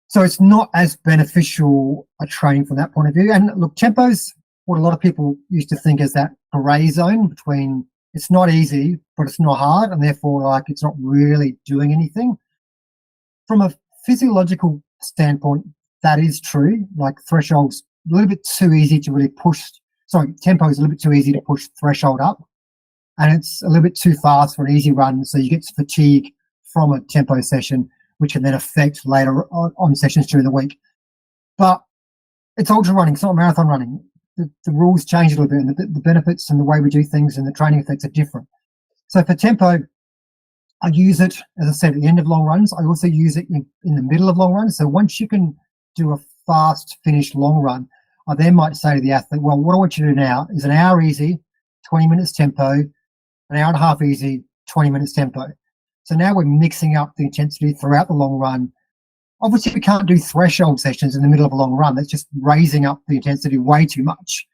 So it's not as beneficial a training from that point of view. And look, tempo's what a lot of people used to think is that grey zone between it's not easy, but it's not hard, and therefore like it's not really doing anything. From a physiological standpoint, that is true. Like threshold's a little bit too easy to really push. Sorry, tempo is a little bit too easy to push threshold up, and it's a little bit too fast for an easy run. So you get fatigue from a tempo session, which can then affect later on sessions during the week. But it's ultra running, it's not marathon running. The rules change a little bit, and the benefits and the way we do things and the training effects are different. So for tempo, I use it, as I said, at the end of long runs. I also use it in the middle of long runs. So once you can do a fast finish long run, I then might say to the athlete, well, what I want you to do now is an hour easy, 20 minutes tempo, an hour and a half easy, 20 minutes tempo. So now we're mixing up the intensity throughout the long run. Obviously, we can't do threshold sessions in the middle of a long run. That's just raising up the intensity way too much.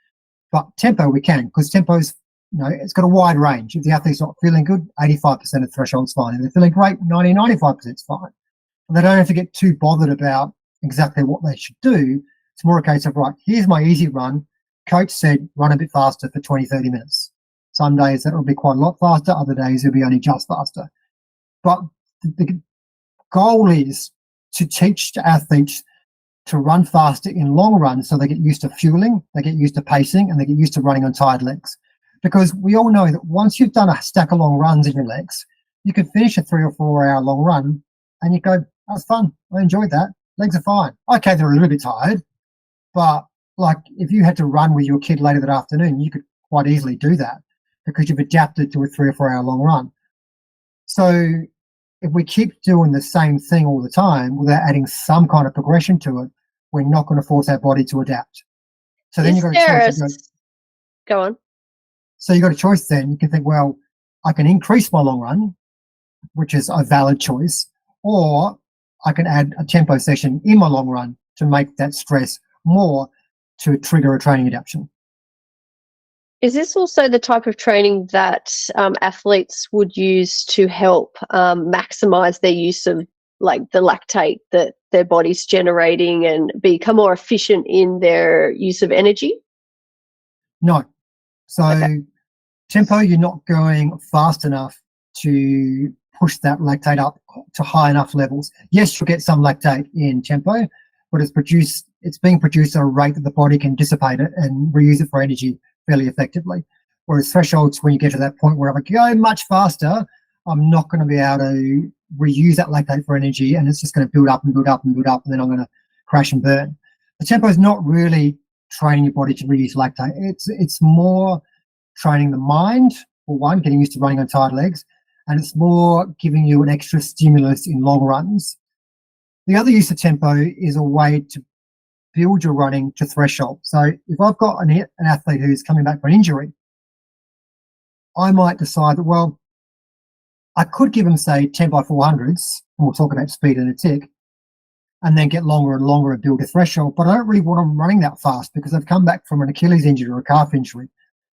But tempo we can, because tempo's, it's got a wide range. If the athlete's not feeling good, 85% of threshold's fine. If they're feeling great, 95% is fine. And they don't have to get too bothered about exactly what they should do. It's more a case of, right, here's my easy run. Coach said run a bit faster for 20, 30 minutes. Some days that will be quite a lot faster. Other days it'll be only just faster. But the goal is to teach athletes to run faster in long runs so they get used to fueling, they get used to pacing, and they get used to running on tired legs. Because we all know that once you've done a stack of long runs in your legs, you can finish a 3 or 4 hour long run and you go, that was fun. I enjoyed that. Legs are fine. Okay, they're a little bit tired, but like if you had to run with your kid later that afternoon, you could quite easily do that because you've adapted to a 3 or 4 hour long run. So if we keep doing the same thing all the time without adding some kind of progression to it, we're not going to force our body to adapt. So then you've got a choice. Go on. So you've got a choice then. You can think, well, I can increase my long run, which is a valid choice, or I can add a tempo session in my long run to make that stress more to trigger a training adaptation. Is this also the type of training that athletes would use to help maximize their use of like the lactate that their body's generating and become more efficient in their use of energy? No. So okay. Tempo, you're not going fast enough to push that lactate up to high enough levels. Yes, you'll get some lactate in tempo, but it's being produced at a rate that the body can dissipate it and reuse it for energy fairly effectively. Whereas thresholds, when you get to that point where I go much faster, I'm not going to be able to reuse that lactate for energy, and it's just going to build up and build up and build up, and then I'm going to crash and burn. The tempo is not really training your body to reuse lactate. It's more training the mind, for one, getting used to running on tired legs, and it's more giving you an extra stimulus in long runs. The other use of tempo is a way to build your running to threshold. So if I've got an athlete who's coming back from an injury, I might decide that, well, I could give them, say, 10 by 400s, and we'll talk about speed in a tick, and then get longer and longer and build a threshold. But I don't really want them running that fast because they've come back from an Achilles injury or a calf injury.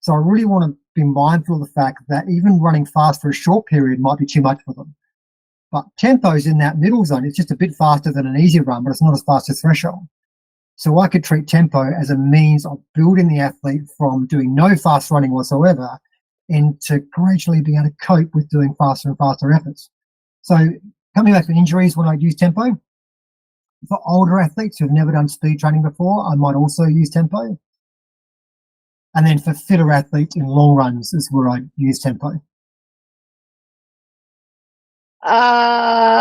So I really want to be mindful of the fact that even running fast for a short period might be too much for them. But tempo's in that middle zone. It's just a bit faster than an easy run, but it's not as fast as threshold. So I could treat tempo as a means of building the athlete from doing no fast running whatsoever into gradually being able to cope with doing faster and faster efforts. So coming back from injuries, when I use tempo, for older athletes who've never done speed training before, I might also use tempo. And then for fitter athletes in long runs is where I use tempo.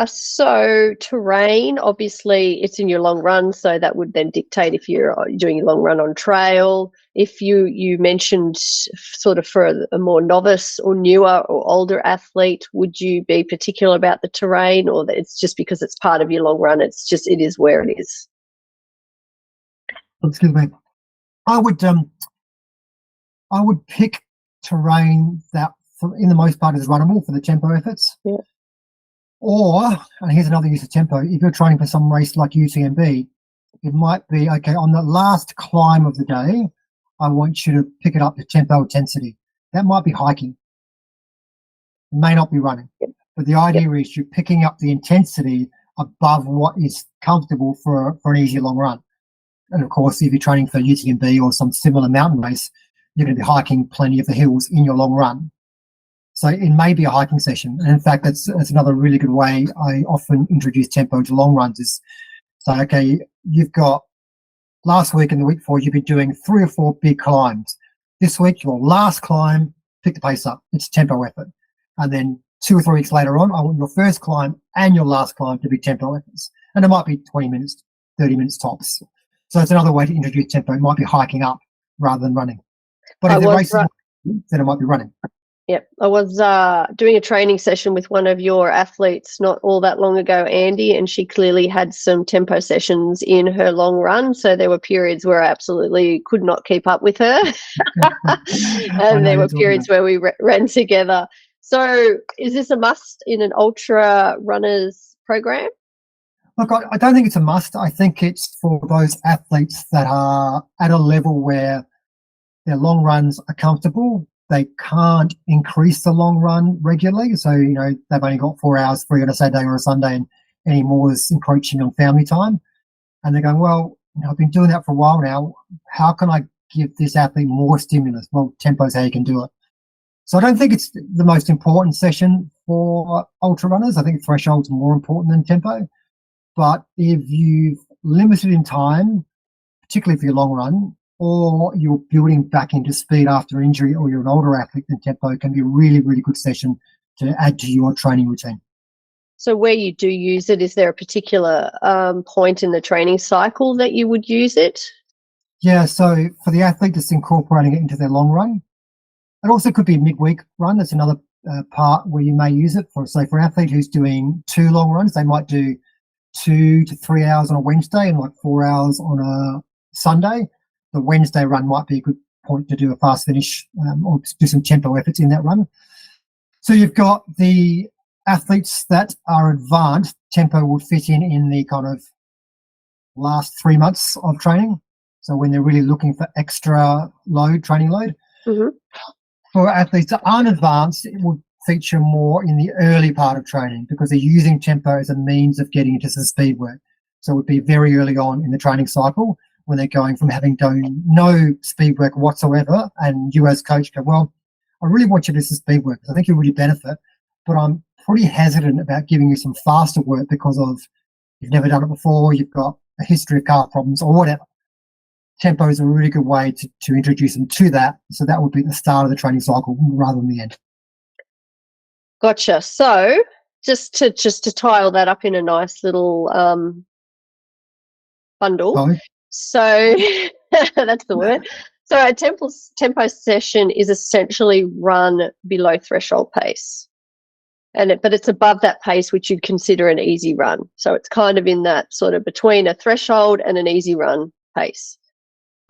So terrain, obviously it's in your long run, so that would then dictate if you're doing a long run on trail. If you mentioned sort of for a more novice or newer or older athlete, would you be particular about the terrain, or that it's just because it's part of your long run, it is where it is? Excuse me. I would pick terrain that in the most part is runnable for the tempo efforts. Yeah. Or, and here's another use of tempo, if you're training for some race like UTMB, it might be, okay, on the last climb of the day, I want you to pick it up to tempo intensity. That might be hiking. It may not be running. Yep. But the idea is you're picking up the intensity above what is comfortable for an easy long run. And of course, if you're training for UTMB or some similar mountain race, you're going to be hiking plenty of the hills in your long run. So it may be a hiking session. And in fact, that's another really good way I often introduce tempo to long runs is, so, okay, you've got last week and the week before, you've been doing 3 or 4 big climbs. This week, your last climb, pick the pace up. It's a tempo effort. And then 2 or 3 weeks later on, I want your first climb and your last climb to be tempo efforts. And it might be 20 minutes, 30 minutes tops. So it's another way to introduce tempo. It might be hiking up rather than running. But if the race is then it might be running. Yep. I was doing a training session with one of your athletes not all that long ago, Andy, and she clearly had some tempo sessions in her long run. So there were periods where I absolutely could not keep up with her. And there were periods where we ran together. So is this a must in an ultra runners program? Look, I don't think it's a must. I think it's for those athletes that are at a level where their long runs are comfortable. They can't increase the long run regularly. So, they've only got 4 hours free on a Saturday or a Sunday, and any more is encroaching on family time. And they're going, well, I've been doing that for a while now. How can I give this athlete more stimulus? Well, tempo's how you can do it. So I don't think it's the most important session for ultra runners. I think threshold's more important than tempo. But if you've limited in time, particularly for your long run, or you're building back into speed after injury, or you're an older athlete, then tempo can be a really, really good session to add to your training routine. So where you do use it, is there a particular point in the training cycle that you would use it? Yeah, so for the athlete that's incorporating it into their long run, it also could be a midweek run. That's another part where you may use it. For an athlete who's doing 2 long runs, they might do 2 to 3 hours on a Wednesday and like 4 hours on a Sunday. The Wednesday run might be a good point to do a fast finish or do some tempo efforts in that run. So you've got the athletes that are advanced. Tempo would fit in the kind of last 3 months of training. So when they're really looking for extra training load. Mm-hmm. For athletes that aren't advanced, it would feature more in the early part of training because they're using tempo as a means of getting into some speed work. So it would be very early on in the training cycle when they're going from having done no speed work whatsoever, and you as coach go, well, I really want you to do some speed work because I think you'll really benefit, but I'm pretty hesitant about giving you some faster work because of you've never done it before, you've got a history of calf problems or whatever. Tempo is a really good way to introduce them to that. So that would be the start of the training cycle rather than the end. Gotcha. So just to tie all that up in a nice little bundle. Oh. So that's the word. So a tempo session is essentially run below threshold pace. but it's above that pace which you'd consider an easy run. So it's kind of in that sort of between a threshold and an easy run pace.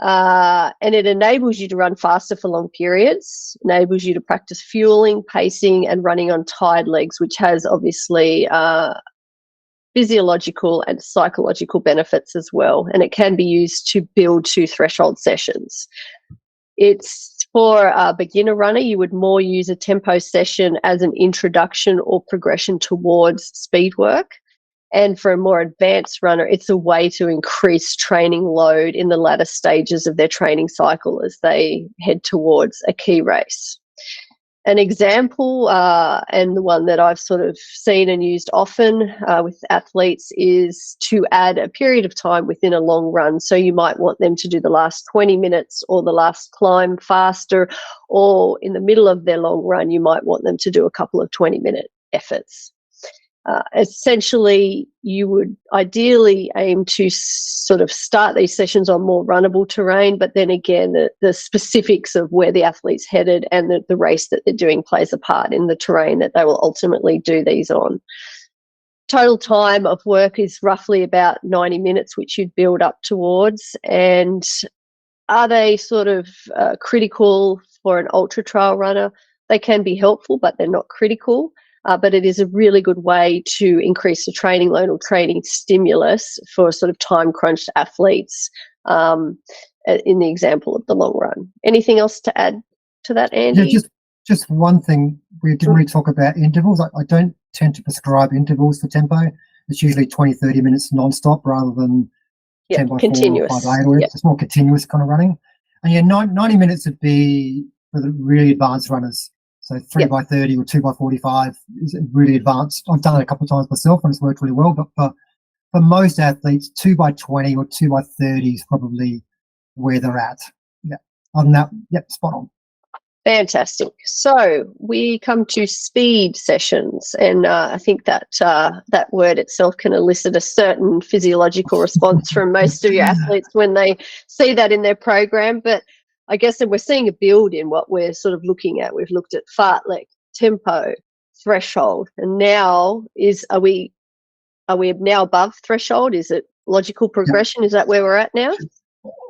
And it enables you to run faster for long periods, enables you to practice fueling, pacing, and running on tired legs, which has obviously physiological and psychological benefits as well. And it can be used to build to threshold sessions. It's for a beginner runner, you would more use a tempo session as an introduction or progression towards speed work. And for a more advanced runner, it's a way to increase training load in the latter stages of their training cycle as they head towards a key race. An example, and the one that I've sort of seen and used often with athletes, is to add a period of time within a long run. So you might want them to do the last 20 minutes or the last climb faster, or in the middle of their long run, you might want them to do a couple of 20-minute efforts. Essentially, you would ideally aim to sort of start these sessions on more runnable terrain, but then again, the specifics of where the athlete's headed and the race that they're doing plays a part in the terrain that they will ultimately do these on. Total time of work is roughly about 90 minutes, which you'd build up towards. And are they sort of critical for an ultra trail runner? They can be helpful, but they're not critical. But it is a really good way to increase the training load or training stimulus for sort of time-crunched athletes in the example of the long run. Anything else to add to that, Andy? Yeah, just one thing. We didn't really talk about intervals. I don't tend to prescribe intervals for tempo. It's usually 20, 30 minutes non-stop rather than 10 by 4 or 5 8. Or It's more continuous kind of running. And yeah, 90 minutes would be for the really advanced runners. So 3 by 30 or 2 by 45 is really advanced. I've done it a couple of times myself and it's worked really well. But for most athletes, 2 by 20 or 2 by 30 is probably where they're at. Yeah. Other than that, yep, spot on. Fantastic. So we come to speed sessions, and I think that that word itself can elicit a certain physiological response from most of your athletes when they see that in their program. But I guess that we're seeing a build in what we're sort of looking at. We've looked at fartlek, tempo, threshold, and now are we now above threshold? Is it logical progression? Is that where we're at now?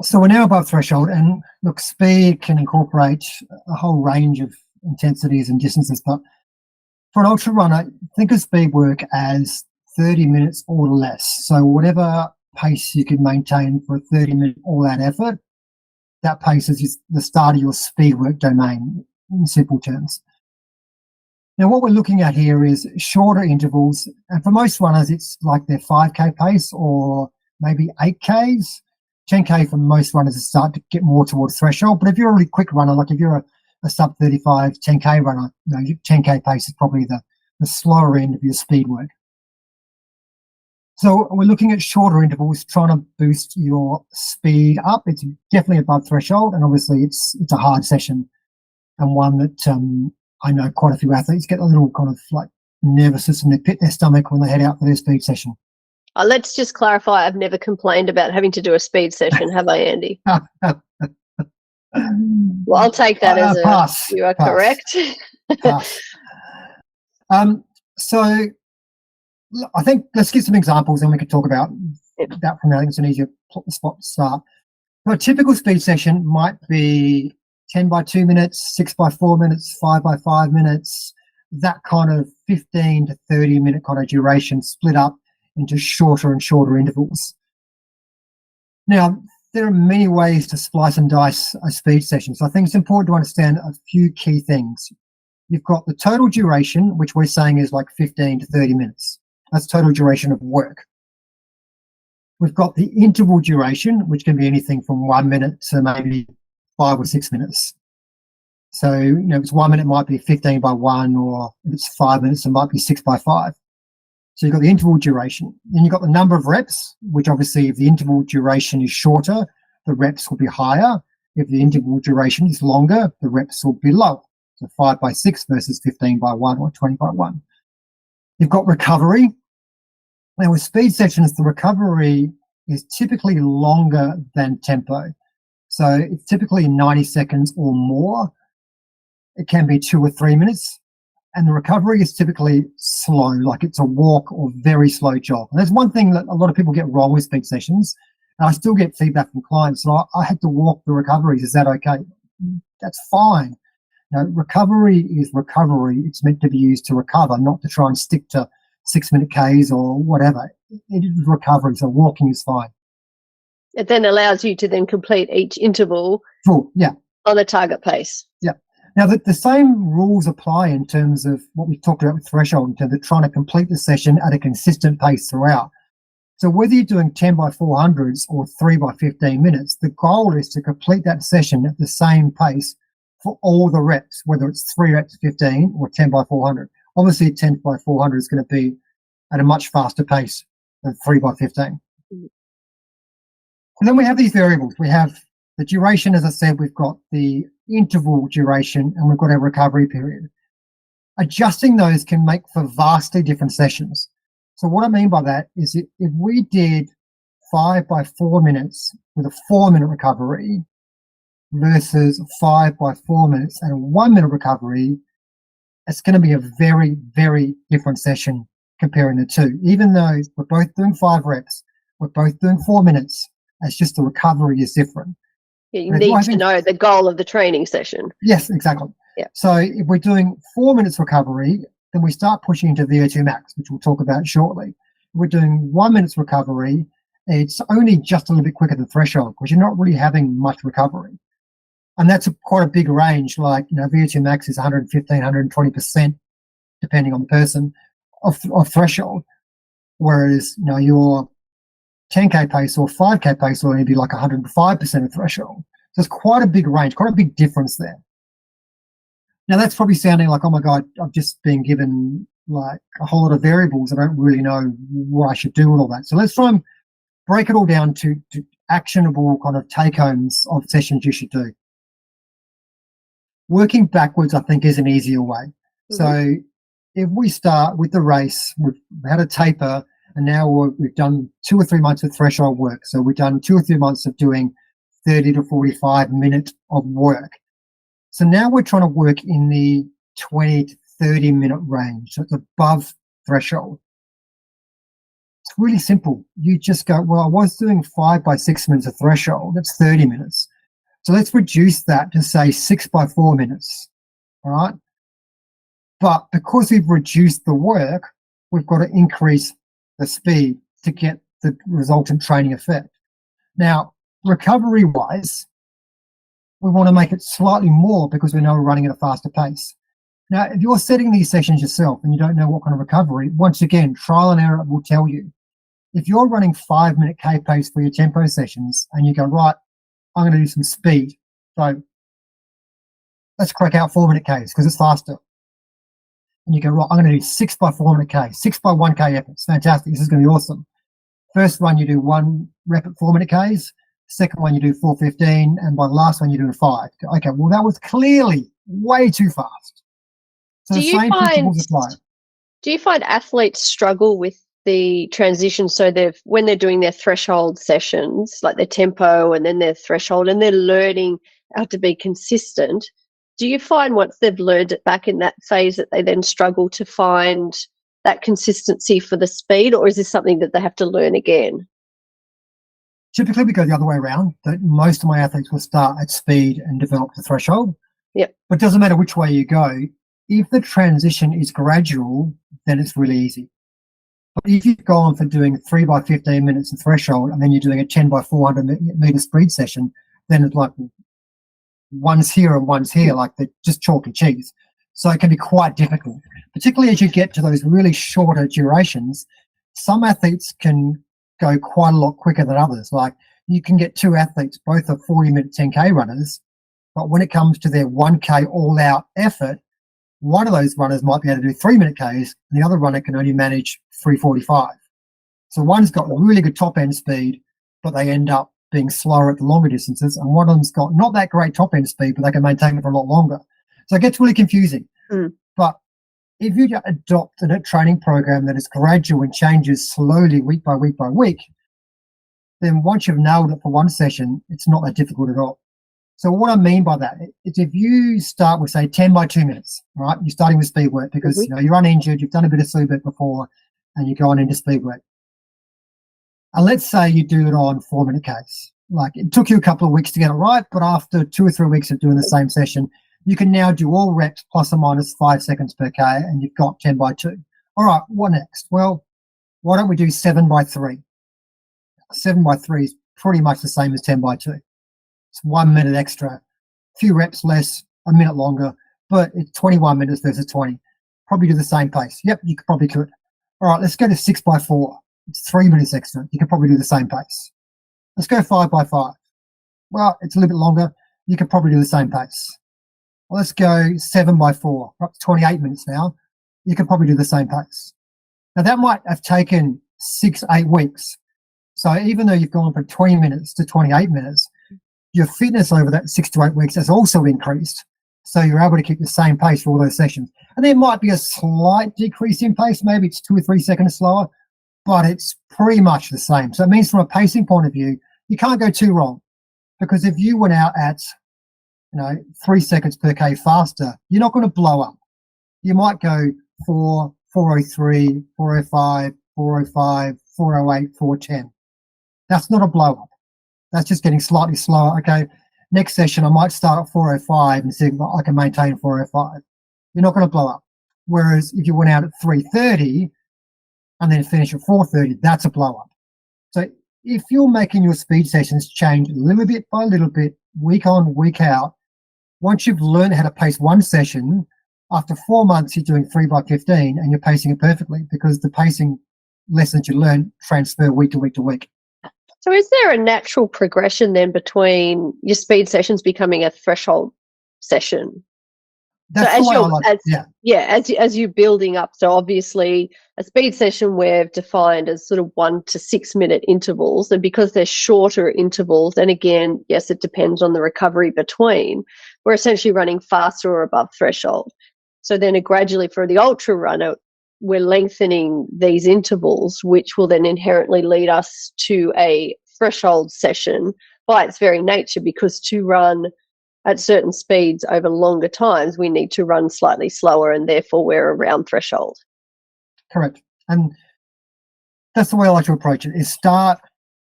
So we're now above threshold, and look, speed can incorporate a whole range of intensities and distances, but for an ultra runner, think of speed work as 30 minutes or less. So whatever pace you can maintain for a 30-minute all-out effort, that pace is the start of your speed work domain, in simple terms. Now, what we're looking at here is shorter intervals, and for most runners, it's like their 5K pace or maybe 8Ks. 10K for most runners is start to get more towards threshold, but if you're a really quick runner, like if you're a sub 35 10K runner, your 10K pace is probably the slower end of your speed work. So we're looking at shorter intervals, trying to boost your speed up. It's definitely above threshold, and obviously it's a hard session, and one that I know quite a few athletes get a little kind of like nervousness in their pit, their stomach when they head out for their speed session. Let's just clarify, I've never complained about having to do a speed session, have I, Andy? Well, I'll take that as a pass. You are pass. Correct. Pass. So I think let's give some examples and we could talk about that from there. I think it's an easier spot to start. So a typical speed session might be 10 by 2 minutes, 6 by 4 minutes, 5 by 5 minutes, that kind of 15 to 30 minute kind of duration split up into shorter and shorter intervals. Now, there are many ways to splice and dice a speed session. So I think it's important to understand a few key things. You've got the total duration, which we're saying is like 15 to 30 minutes. That's total duration of work. We've got the interval duration, which can be anything from 1 minute to maybe 5 or 6 minutes. So, if it's 1 minute, it might be 15 by 1, or if it's 5 minutes, it might be 6 by 5. So you've got the interval duration. Then you've got the number of reps, which obviously if the interval duration is shorter, the reps will be higher. If the interval duration is longer, the reps will be lower. So 5 by 6 versus 15 by 1 or 20 by 1. You've got recovery. Now with speed sessions, the recovery is typically longer than tempo. So it's typically 90 seconds or more. It can be 2 or 3 minutes. And the recovery is typically slow, like it's a walk or very slow jog. And there's one thing that a lot of people get wrong with speed sessions. And I still get feedback from clients. So I had to walk the recoveries. Is that okay? That's fine. Now, recovery is recovery. It's meant to be used to recover, not to try and stick to 6-minute Ks or whatever. It is recovery, so walking is fine. It then allows you to then complete each interval on a target pace. Yeah. Now, the same rules apply in terms of what we talked about with threshold, in terms of trying to complete the session at a consistent pace throughout. So whether you're doing 10 by 400s or 3 by 15 minutes, the goal is to complete that session at the same pace for all the reps, whether it's 3 reps 15 or 10 by 400. Obviously, 10 by 400 is going to be at a much faster pace than 3 by 15. And then we have these variables. We have the duration, as I said, we've got the interval duration, and we've got our recovery period. Adjusting those can make for vastly different sessions. So what I mean by that is if we did 5 by 4 minutes with a 4-minute recovery versus 5 by 4 minutes and a 1-minute recovery, it's going to be a very, very different session comparing the two. Even though we're both doing 5 reps, we're both doing 4 minutes, it's just the recovery is different. Yeah, you need to know the goal of the training session. Yes, exactly. Yeah. So if we're doing 4 minutes recovery, then we start pushing into VO2 max, which we'll talk about shortly. If we're doing 1 minute's recovery, it's only just a little bit quicker than threshold because you're not really having much recovery. And that's quite a big range. Like, VO2 max is 115, 120%, depending on the person, of threshold. Whereas, your 10K pace or 5K pace will only be like 105% of threshold. So it's quite a big range, quite a big difference there. Now that's probably sounding like, oh my God, I've just been given like a whole lot of variables. I don't really know what I should do with all that. So let's try and break it all down to actionable kind of take-homes of sessions you should do. Working backwards, I think, is an easier way. Mm-hmm. So if we start with the race, we've had a taper, and now we've done 2 or 3 months of threshold work. So we've done 2 or 3 months of doing 30 to 45 minutes of work. So now we're trying to work in the 20 to 30 minute range. So it's above threshold. It's really simple. You just go, well, I was doing 5 by 6 minutes of threshold. That's 30 minutes. So let's reduce that to say 6 by 4 minutes. All right. But because we've reduced the work, we've got to increase the speed to get the resultant training effect. Now, recovery wise, we want to make it slightly more because we know we're running at a faster pace. Now, if you're setting these sessions yourself and you don't know what kind of recovery, once again, trial and error will tell you. If you're running 5-minute K pace for your tempo sessions and you go, right, I'm going to do some speed. So let's crack out 4-minute Ks because it's faster. And you go, right, I'm going to do 6 by 4-minute K, 6 by 1K efforts. Fantastic. This is going to be awesome. First one, you do 1 rep at 4-minute Ks. Second one, you do 4:15. And by the last one, you do a 5. Okay, well, that was clearly way too fast. So the same principles apply. Do you find athletes struggle with the transition? So when they're doing their threshold sessions, like their tempo and then their threshold, and they're learning how to be consistent, do you find once they've learned it back in that phase that they then struggle to find that consistency for the speed, or is this something that they have to learn again? Typically, we go the other way around. That most of my athletes will start at speed and develop the threshold. Yep. But it doesn't matter which way you go. If the transition is gradual, then it's really easy. But if you go on for doing 3 by 15 minutes of threshold and then you're doing a 10 by 400 meter speed session, then it's like one's here and one's here, like they're just chalk and cheese. So it can be quite difficult, particularly as you get to those really shorter durations. Some athletes can go quite a lot quicker than others. Like you can get 2 athletes, both are 40-minute 10K runners, but when it comes to their 1K all-out effort, one of those runners might be able to do 3-minute Ks, and the other runner can only manage 3:45. So one's got really good top-end speed, but they end up being slower at the longer distances, and one of them's got not that great top-end speed, but they can maintain it for a lot longer. So it gets really confusing. But if you adopt a training program that is gradual and changes slowly week by week by week, then once you've nailed it for one session, it's not that difficult at all. So what I mean by that is if you start with, say, 10 by 2 minutes, right? You're starting with speed work because you know, you're uninjured, you've done a bit of sleep work before, and you go on into speed work. And let's say you do it on 4-minute case. Like it took you a couple of weeks to get it right, but after 2 or 3 weeks of doing the same session, you can now do all reps plus or minus 5 seconds per K, and you've got 10 by 2. All right, what next? Well, why don't we do 7 by 3? 7 by 3 is pretty much the same as 10 by 2. It's 1 minute extra, a few reps less, a minute longer, but it's 21 minutes versus 20. Probably do the same pace. Yep, you probably could. All right, let's go to 6 by 4. It's 3 minutes extra. You could probably do the same pace. Let's go 5 by 5. Well, it's a little bit longer. You could probably do the same pace. Well, let's go 7 by 4. We're up to 28 minutes now. You could probably do the same pace. Now, that might have taken 6-8 weeks. So even though you've gone from 20 minutes to 28 minutes, your fitness over that 6 to 8 weeks has also increased. So you're able to keep the same pace for all those sessions. And there might be a slight decrease in pace. Maybe it's 2 or 3 seconds slower, but it's pretty much the same. So it means from a pacing point of view, you can't go too wrong. Because if you went out at 3 seconds per K faster, you're not going to blow up. You might go 4, 403, 405, 405, 408, 410. That's not a blow up. That's just getting slightly slower. Okay, next session I might start at 405 and see if I can maintain 405. You're not going to blow up. Whereas if you went out at 330 and then finish at 430, that's a blow up. So if you're making your speed sessions change little bit by little bit, week on, week out, once you've learned how to pace one session, after 4 months you're doing 3 by 15 and you're pacing it perfectly because the pacing lessons you learn transfer week to week to week. So is there a natural progression then between your speed sessions becoming a threshold session? That's so the way I like it. As you're building up, so obviously a speed session we've defined as sort of 1 to 6 minute intervals, and because they're shorter intervals, and again, yes, it depends on the recovery between, we're essentially running faster or above threshold. So then gradually for the ultra runner, we're lengthening these intervals, which will then inherently lead us to a threshold session by its very nature, because to run at certain speeds over longer times, we need to run slightly slower, and therefore we're around threshold. Correct. And that's the way I like to approach it, is start,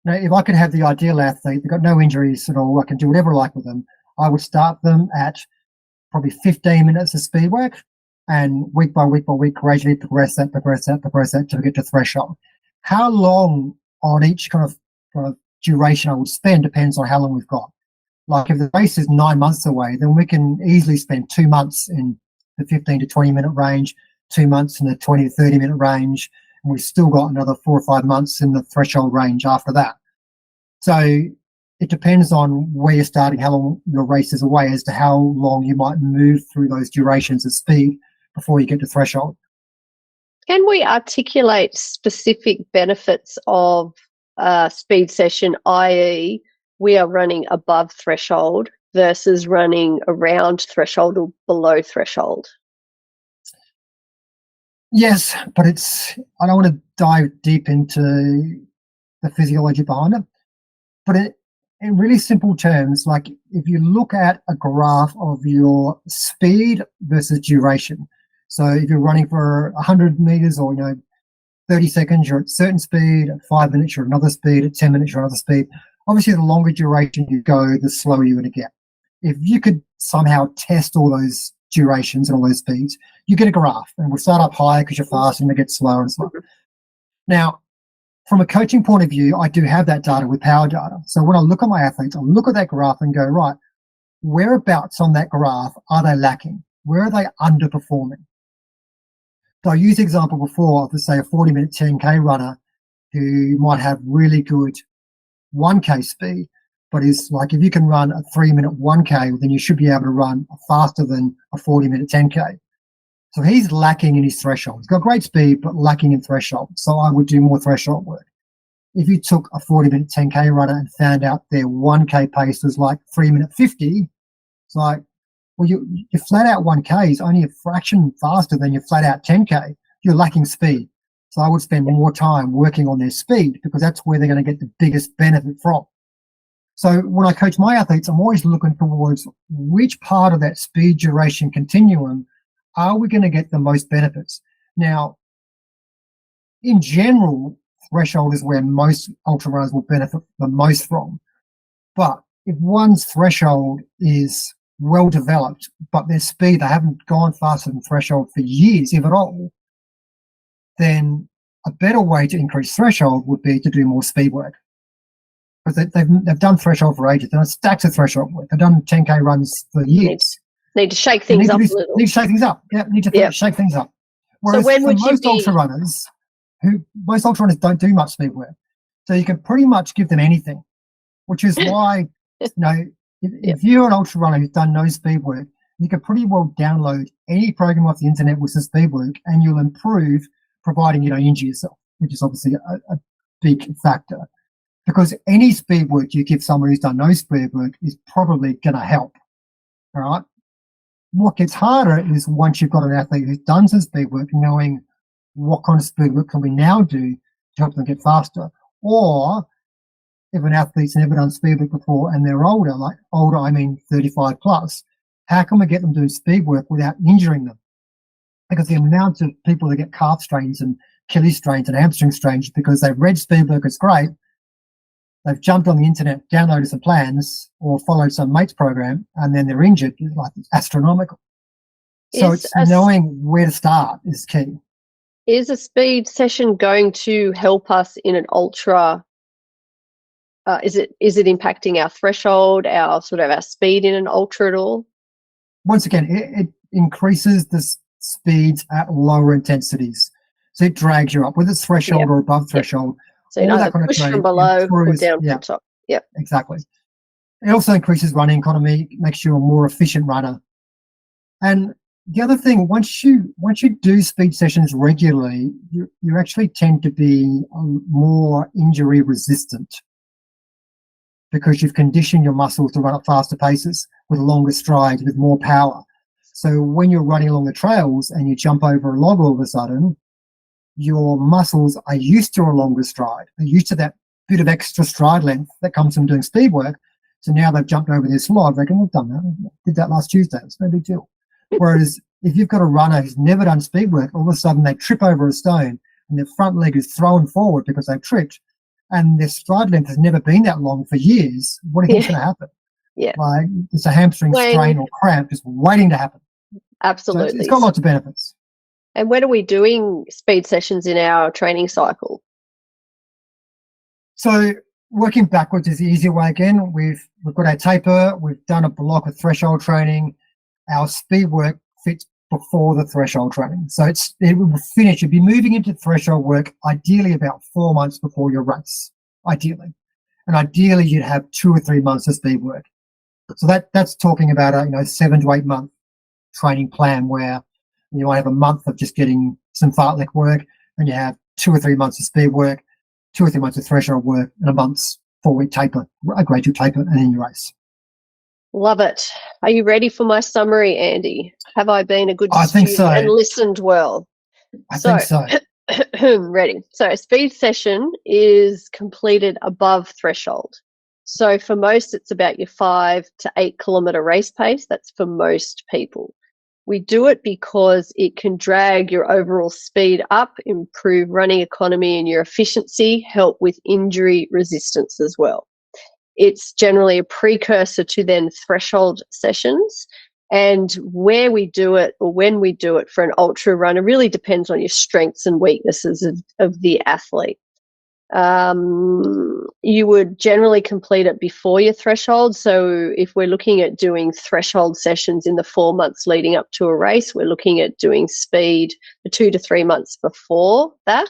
if I could have the ideal athlete, they've got no injuries at all, I can do whatever I like with them, I would start them at probably 15 minutes of speed work, and week by week by week, gradually progress that till we get to threshold. How long on each kind of duration I would spend depends on how long we've got. Like if the race is 9 months away, then we can easily spend 2 months in the 15 to 20 minute range, 2 months in the 20 to 30 minute range, and we've still got another 4 or 5 months in the threshold range after that. So it depends on where you're starting, how long your race is away, as to how long you might move through those durations of speed before you get to threshold. Can we articulate specific benefits of a speed session, i.e. we are running above threshold versus running around threshold or below threshold? Yes, but I don't want to dive deep into the physiology behind it, but in really simple terms, like if you look at a graph of your speed versus duration, so if you're running for 100 meters or 30 seconds, you're at a certain speed, at 5 minutes you're at another speed, at 10 minutes you're at another speed. Obviously, the longer duration you go, the slower you're going to get. If you could somehow test all those durations and all those speeds, you get a graph, and we'll start up higher because you're fast and we get slower and slower. Now, from a coaching point of view, I do have that data with power data. So when I look at my athletes, I look at that graph and go, right, whereabouts on that graph are they lacking? Where are they underperforming? So I used the example before of, say, a 40-minute 10K runner who might have really good 1K speed, but is like, if you can run a 3-minute 1K, then you should be able to run faster than a 40-minute 10K. So he's lacking in his threshold. He's got great speed, but lacking in threshold. So I would do more threshold work. If you took a 40-minute 10K runner and found out their 1K pace was like 3-minute 50, it's like, well, your flat out 1K is only a fraction faster than your flat out 10K. You're lacking speed. So I would spend more time working on their speed, because that's where they're going to get the biggest benefit from. So when I coach my athletes, I'm always looking towards which part of that speed duration continuum are we going to get the most benefits. Now, in general, threshold is where most ultra runners will benefit the most from. But if one's threshold is well developed, but their speed, they haven't gone faster than threshold for years, if at all, then a better way to increase threshold would be to do more speed work. Because they've done threshold for ages. They've done stacks of threshold work. They've done 10K runs for years. Need to shake things up a little. Need to shake things up. Yeah, need to shake things up. Whereas so when for would most ultra runners, most ultra runners don't do much speed work. So you can pretty much give them anything, which is why, if you're an ultra runner who's done no speed work, you can pretty well download any program off the internet with some speed work and you'll improve, providing you don't injure yourself, which is obviously a big factor. Because any speed work you give someone who's done no speed work is probably going to help. All right. What gets harder is once you've got an athlete who's done some speed work, knowing what kind of speed work can we now do to help them get faster. Or if an athlete's never done speed work before and they're older, I mean 35 plus, how can we get them doing speed work without injuring them? Because the amount of people that get calf strains and Achilles strains and hamstring strains because they've read speed work is great, they've jumped on the internet, downloaded some plans or followed some mate's program, and then they're injured. It's astronomical. So it's knowing where to start is key. Is a speed session going to help us in an ultra? Is it impacting our threshold, our speed in an ultra at all? Once again, it increases the speeds at lower intensities. So it drags you up, whether it's threshold or above threshold. So you either push from below or down from top. Yep. Exactly. It also increases running economy, makes you a more efficient runner. And the other thing, once you do speed sessions regularly, you actually tend to be more injury resistant because you've conditioned your muscles to run at faster paces with longer strides, with more power. So when you're running along the trails and you jump over a log all of a sudden, your muscles are used to a longer stride. They're used to that bit of extra stride length that comes from doing speed work. So now they've jumped over this log. They can, we've done that. Did that last Tuesday. It's no big deal. Whereas if you've got a runner who's never done speed work, all of a sudden they trip over a stone and their front leg is thrown forward because they've tripped and their stride length has never been that long for years. What do you think's going to happen? Yeah. Like it's a hamstring strain or cramp just waiting to happen. Absolutely. So it's got lots of benefits. And when are we doing speed sessions in our training cycle? So working backwards is the easier way again. We've got our taper, we've done a block of threshold training. Our speed work fits before the threshold training. So it will finish. You'll be moving into threshold work ideally about 4 months before your race, ideally. And ideally you'd have 2 or 3 months of speed work. So that's talking about a 7 to 8 month training plan where you might have a month of just getting some fartlek work, and you have 2 or 3 months of speed work, 2 or 3 months of threshold work, and a month's 4-week taper, a graduate taper, and then you race. Love it. Are you ready for my summary, Andy? Have I been a good student think so. And listened well? I think so. Ready. So a speed session is completed above threshold. So for most, it's about your 5 to 8 kilometre race pace. That's for most people. We do it because it can drag your overall speed up, improve running economy and your efficiency, help with injury resistance as well. It's generally a precursor to then threshold sessions. And where we do it or when we do it for an ultra runner really depends on your strengths and weaknesses of the athlete. You would generally complete it before your threshold. So if we're looking at doing threshold sessions in the 4 months leading up to a race, we're looking at doing speed for 2 to 3 months before that.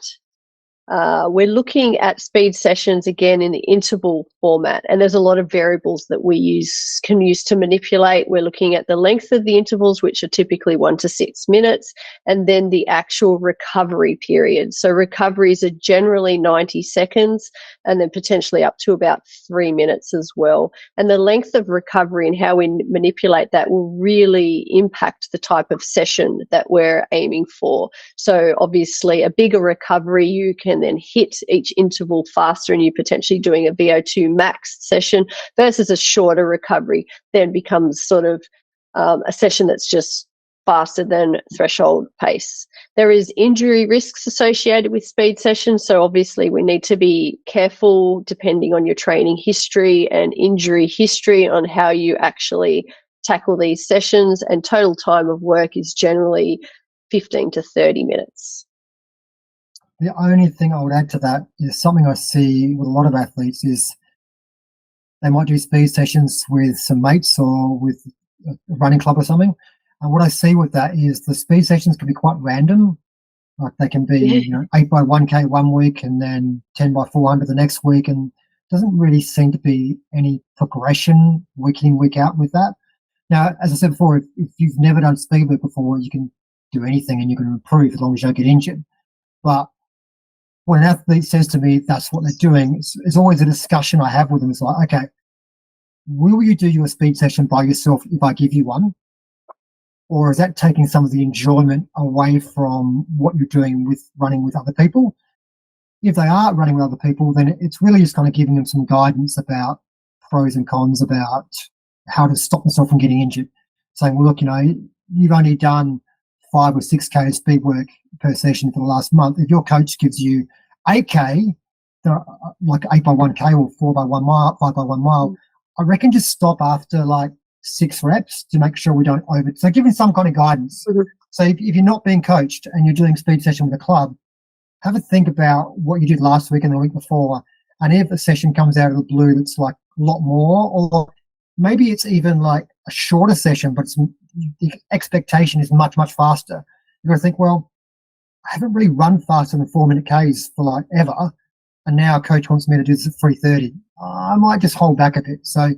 We're looking at speed sessions again in the interval format, and there's a lot of variables that we can use to manipulate. We're looking at the length of the intervals, which are typically 1 to 6 minutes, and then the actual recovery period. So recoveries are generally 90 seconds and then potentially up to about 3 minutes as well. And the length of recovery and how we manipulate that will really impact the type of session that we're aiming for. So obviously a bigger recovery, you can and then hit each interval faster, and you're potentially doing a VO2 max session versus a shorter recovery, then becomes sort of a session that's just faster than threshold pace. There is injury risks associated with speed sessions, so obviously we need to be careful depending on your training history and injury history on how you actually tackle these sessions, and total time of work is generally 15 to 30 minutes. The only thing I would add to that is something I see with a lot of athletes is they might do speed sessions with some mates or with a running club or something. And what I see with that is the speed sessions can be quite random. Like they can be 8 by 1K one week and then 10 by 400 the next week, and doesn't really seem to be any progression week in, week out with that. Now, as I said before, if you've never done speed work before, you can do anything and you can improve as long as you don't get injured. But when an athlete says to me that's what they're doing, it's always a discussion I have with them. It's like, okay, will you do your speed session by yourself if I give you one? Or is that taking some of the enjoyment away from what you're doing with running with other people? If they are running with other people, then it's really just kind of giving them some guidance about pros and cons, about how to stop themselves from getting injured. Saying, well, look, you've only done 5 or 6K speed work per session for the last month. If your coach gives you 8K, like 8 by 1K or 4 by 1 mile, 5 by 1 mile, I reckon just stop after like 6 reps to make sure we don't so giving some kind of guidance. So if you're not being coached and you're doing speed session with a club, have a think about what you did last week and the week before, and if a session comes out of the blue that's like a lot more, or maybe it's even like a shorter session but the expectation is much, much faster, you're going to think, well, I haven't really run faster than 4-minute Ks for like ever, and now a coach wants me to do this at 3:30. I might just hold back a bit. So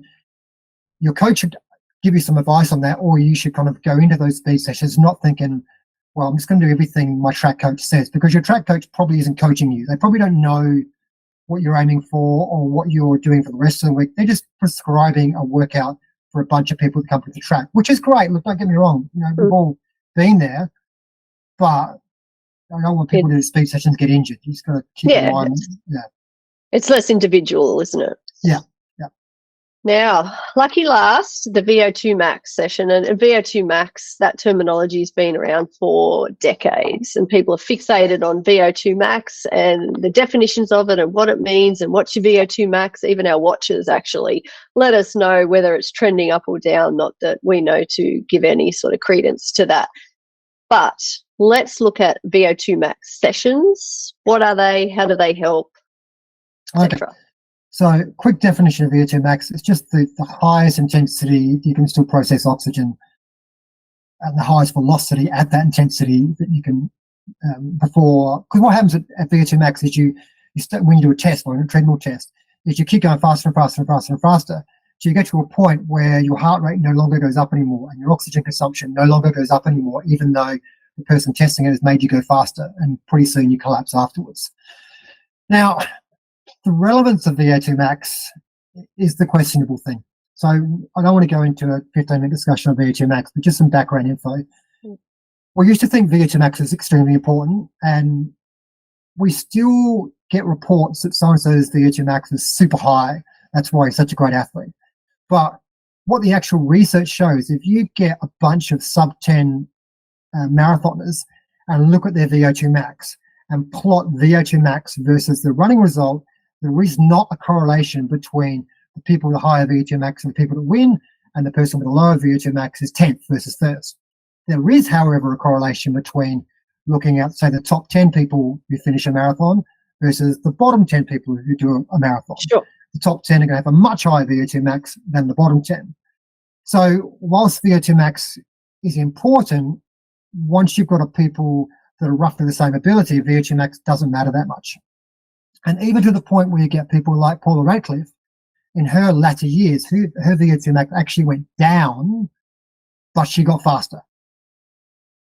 your coach should give you some advice on that, or you should kind of go into those speed sessions not thinking, well, I'm just going to do everything my track coach says, because your track coach probably isn't coaching you. They probably don't know what you're aiming for or what you're doing for the rest of the week. They're just prescribing a workout for a bunch of people to come to the track, which is great. Look, don't get me wrong. We've all been there, but I don't want people to do speed sessions get injured. You just got to keep in mind. It's less individual, isn't it? Yeah. Now, lucky last, the VO2 max session. And VO2 max, that terminology has been around for decades, and people are fixated on VO2 max and the definitions of it and what it means and what's your VO2 max. Even our watches actually let us know whether it's trending up or down, not that we know to give any sort of credence to that. But let's look at VO2 max sessions. What are they? How do they help? Okay. So quick definition of VO2 max, it's just the highest intensity you can still process oxygen and the highest velocity at that intensity that you can before. Because what happens at VO2 max is you when you do a test or a treadmill test, is you keep going faster and faster and faster and faster. So you get to a point where your heart rate no longer goes up anymore and your oxygen consumption no longer goes up anymore, even though the person testing it has made you go faster, and pretty soon you collapse afterwards. Now, the relevance of VO2 max is the questionable thing. So I don't want to go into a 15-minute discussion on VO2 max, but just some background info. We used to think VO2 max is extremely important, and we still get reports that so-and-so's VO2 max is super high. That's why he's such a great athlete. But what the actual research shows, if you get a bunch of sub-10 marathoners and look at their VO2 max and plot VO2 max versus the running result, there is not a correlation between the people with a higher VO2 max and the people that win, and the person with a lower VO2 max is 10th versus first. There is, however, a correlation between looking at, say, the top 10 people who finish a marathon versus the bottom 10 people who do a marathon. Sure. The top 10 are going to have a much higher VO2 max than the bottom 10. So whilst VO2 max is important, once you've got people that are roughly the same ability, VO2 max doesn't matter that much. And even to the point where you get people like Paula Radcliffe, in her latter years, her VO2 max actually went down, but she got faster.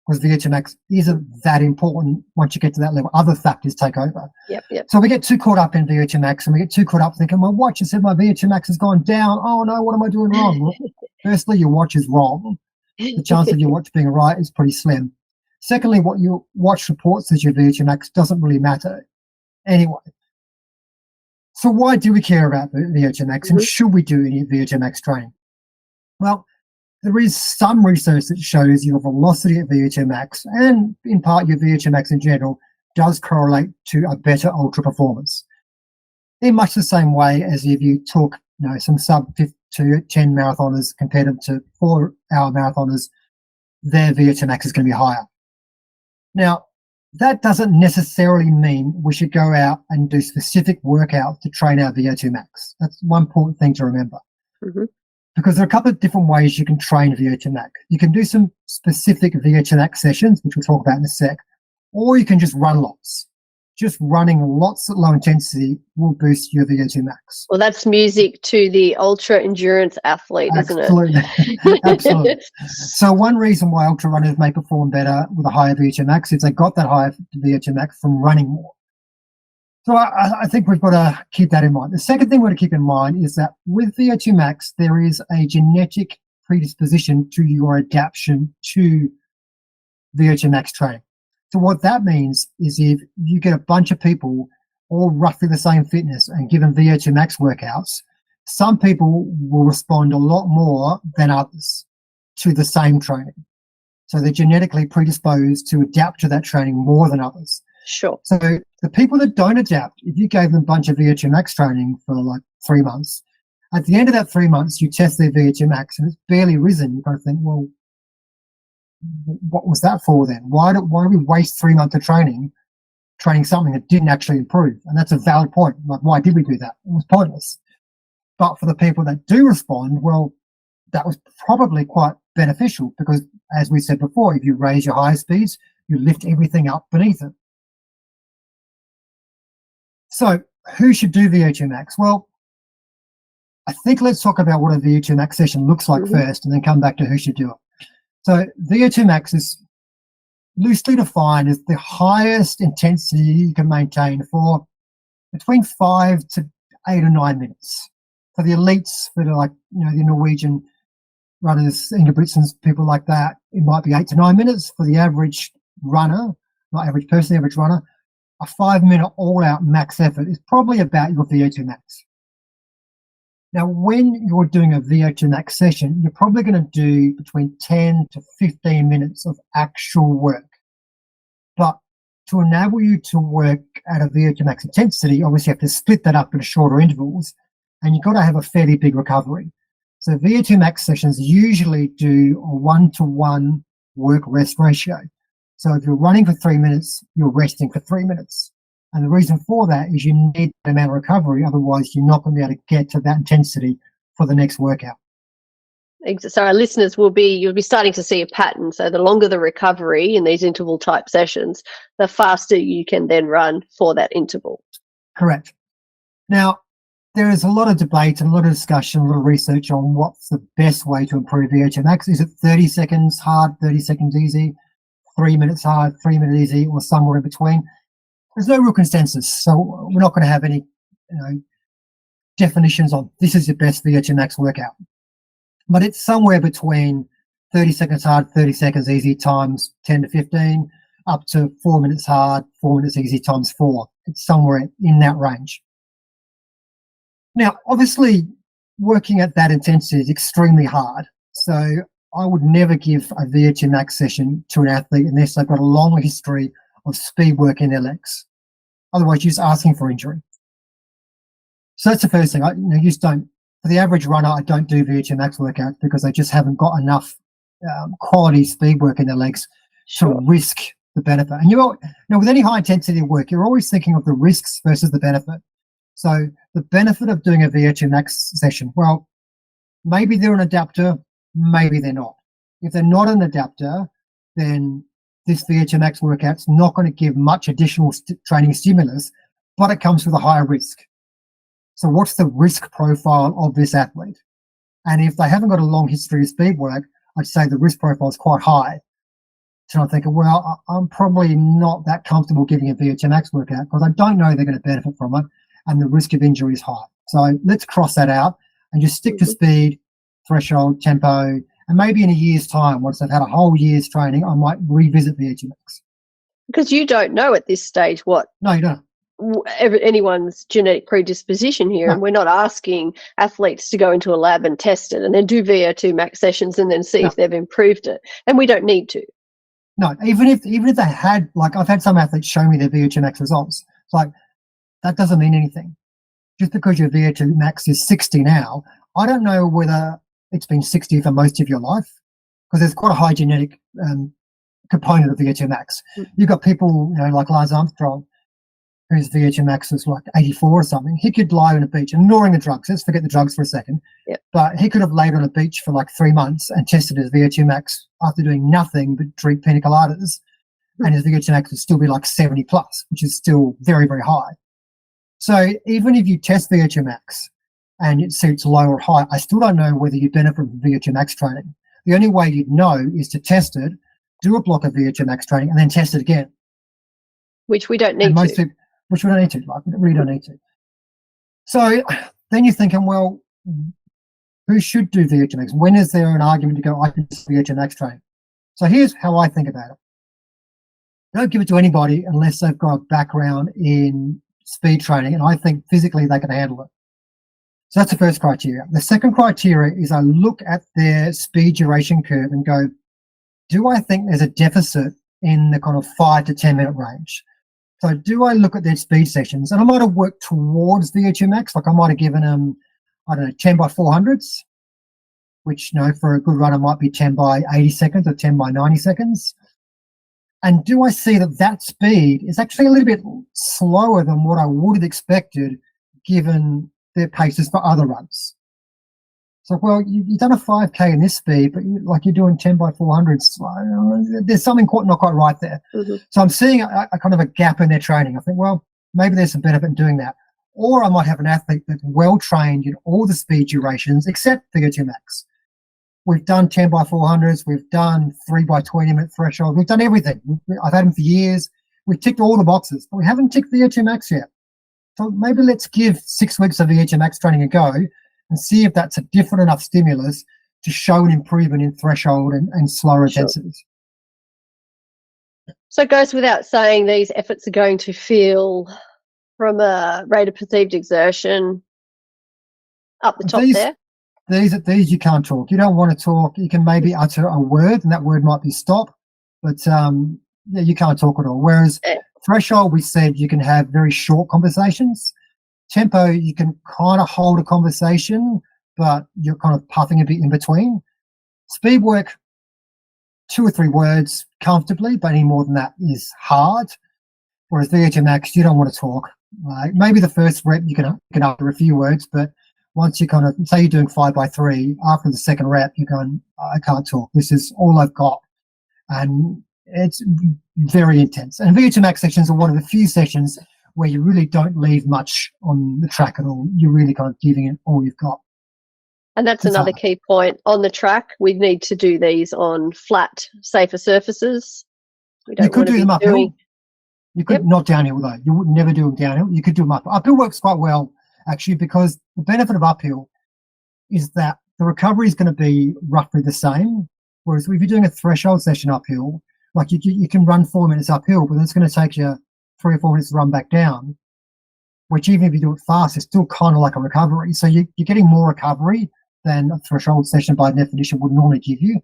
Because VO2 max isn't that important once you get to that level. Other factors take over. Yep. So we get too caught up in VO2 max, and we get too caught up thinking, my watch has said my VO2 max has gone down. Oh no, what am I doing wrong? Well, firstly, your watch is wrong. The chance of your watch being right is pretty slim. Secondly, what your watch reports as your VO2 max doesn't really matter. Anyway, so why do we care about VO2 max, and should we do any VO2 max training? Well, there is some research that shows your velocity at VO2 max, and in part your VO2 max in general, does correlate to a better ultra performance. In much the same way as if you took some sub 5 to 10 marathoners compared them to 4-hour marathoners, their VO2 max is going to be higher. Now, that doesn't necessarily mean we should go out and do specific workouts to train our VO2 max. That's one important thing to remember. Because there are a couple of different ways you can train VO2 max. You can do some specific VO2 max sessions, which we'll talk about in a sec, or you can just run lots. Just running lots at low intensity will boost your VO2 max. Well, that's music to the ultra endurance athlete, isn't it? Absolutely. So one reason why ultra runners may perform better with a higher VO2 max is they got that higher VO2 max from running more. So I think we've got to keep that in mind. The second thing we've got to keep in mind is that with VO2 max, there is a genetic predisposition to your adaptation to VO2 max training. So what that means is if you get a bunch of people all roughly the same fitness and given VO2 max workouts, some people will respond a lot more than others to the same training. So they're genetically predisposed to adapt to that training more than others. Sure. So the people that don't adapt, if you gave them a bunch of VO2 max training for like 3 months, at the end of that 3 months, you test their VO2 max and it's barely risen. You've got to think, well, what was that for then? Why do we waste 3 months of training something that didn't actually improve? And that's a valid point. Like, why did we do that? It was pointless. But for the people that do respond, well, that was probably quite beneficial because, as we said before, if you raise your high speeds, you lift everything up beneath it. So who should do VO2 max? Well, I think let's talk about what a VO2 max session looks like first and then come back to who should do it. So VO2 max is loosely defined as the highest intensity you can maintain for between 5 to 8 or 9 minutes. For the elites, for the Norwegian runners, Ingebrigtsens, people like that, it might be 8 to 9 minutes. For the average runner, not average person, average runner, a 5-minute all-out max effort is probably about your VO2 max. Now, when you're doing a VO2 max session, you're probably going to do between 10 to 15 minutes of actual work. But to enable you to work at a VO2 max intensity, obviously you have to split that up into shorter intervals, and you've got to have a fairly big recovery. So VO2 max sessions usually do a 1-to-1 work-rest ratio. So if you're running for 3 minutes, you're resting for 3 minutes. And the reason for that is you need that amount of recovery, otherwise you're not going to be able to get to that intensity for the next workout. So our listeners you'll be starting to see a pattern. So the longer the recovery in these interval type sessions, the faster you can then run for that interval. Correct. Now, there is a lot of debate and a lot of discussion, a lot of research on what's the best way to improve VO2 max. Is it 30 seconds hard, 30 seconds easy, 3 minutes hard, 3 minutes easy, or somewhere in between? There's no real consensus, so we're not going to have any definitions on this is your best VO2 max workout. But it's somewhere between 30 seconds hard, 30 seconds easy times 10 to 15, up to 4 minutes hard, 4 minutes easy times 4. It's somewhere in that range. Now, obviously, working at that intensity is extremely hard. So I would never give a VO2 max session to an athlete unless they've got a long history of speed work in their legs. Otherwise, you're just asking for injury. So that's the first thing. You just don't. For the average runner, I don't do VO2 max workouts because they just haven't got enough quality speed work in their legs to risk the benefit. And with any high intensity work, you're always thinking of the risks versus the benefit. So the benefit of doing a VO2 max session, well, maybe they're an adapter, maybe they're not. If they're not an adapter, then this VO2 max workout's not going to give much additional training stimulus, but it comes with a higher risk. So what's the risk profile of this athlete? And if they haven't got a long history of speed work, I'd say the risk profile is quite high. So I'm thinking, well, I'm probably not that comfortable giving a VO2 max workout because I don't know they're going to benefit from it, and the risk of injury is high. So let's cross that out and just stick to speed, threshold, tempo, and maybe in a year's time, once I've had a whole year's training, I might revisit VO2 max. Because you don't know at this stage what No, you don't. anyone's genetic predisposition here, No. and we're not asking athletes to go into a lab and test it and then do VO2 max sessions and then see if they've improved it, and we don't need to. No, even if they had, like, I've had some athletes show me their VO2 max results. It's like, that doesn't mean anything. Just because your VO2 max is 60 now, I don't know whether it's been 60 for most of your life, because there's quite a high genetic component of VO2 max. You've got people, like Lance Armstrong, whose VO2 max was like 84 or something. He could lie on a beach, ignoring the drugs. Let's forget the drugs for a second. Yep. But he could have laid on a beach for like 3 months and tested his VO2 max after doing nothing but drink pina coladas, and his VO2 max would still be like 70 plus, which is still very, very high. So even if you test VO2 max and you see it's low or high, I still don't know whether you benefit from VO2 max training. The only way you'd know is to test it, do a block of VO2 max training, and then test it again. Which we don't need to. Which we don't need to. Like, we really don't need to. So then you're thinking, well, who should do VO2 max? When is there an argument to go, I can do VO2 max training? So here's how I think about it. Don't give it to anybody unless they've got a background in speed training, and I think physically they can handle it. So that's the first criteria. The second criteria is I look at their speed duration curve and go, do I think there's a deficit in the kind of 5 to 10 minute range? So do I look at their speed sessions, and I might have worked towards VO2 max, like I might have given them, 10 by 400s, which, for a good runner might be 10 by 80 seconds or 10 by 90 seconds. And do I see that speed is actually a little bit slower than what I would have expected given their paces for other runs? So, well, you've done a 5K in this speed, but you're doing 10 by 400s. There's something not quite right there. Mm-hmm. So I'm seeing a kind of a gap in their training. I think, well, maybe there's some benefit in doing that. Or I might have an athlete that's well trained in all the speed durations except VO2 max. We've done 10 by 400s. We've done 3 by 20 minute threshold. We've done everything. I've had them for years. We've ticked all the boxes, but we haven't ticked VO2 max yet. So maybe let's give 6 weeks of VO2 max training a go and see if that's a different enough stimulus to show an improvement in threshold and slower intensities. So it goes without saying these efforts are going to feel from a rate of perceived exertion up the top there. These you can't talk. You don't want to talk. You can maybe utter a word, and that word might be stop, but you can't talk at all. Whereas threshold, we said you can have very short conversations. Tempo, you can kind of hold a conversation, but you're kind of puffing a bit in between. Speed work, 2 or 3 words comfortably, but any more than that is hard. Whereas VO2 max, you don't want to talk. Maybe the first rep you can utter a few words, but once you kind of say you're doing 5 by 3, after the second rep, you're going, I can't talk. This is all I've got. And it's very intense. And VO2 max sessions are one of the few sessions where you really don't leave much on the track at all. You're really kind of giving it all you've got. And that's another key point. On the track, we need to do these on flat, safer surfaces. You could do them uphill. You could, not downhill though. You would never do them downhill. You could do them uphill. Uphill works quite well, actually, because the benefit of uphill is that the recovery is going to be roughly the same. Whereas if you're doing a threshold session uphill, like you can run 4 minutes uphill, but then it's going to take you 3 or 4 minutes to run back down, which even if you do it fast, it's still kind of like a recovery. So you're getting more recovery than a threshold session by definition would normally give you.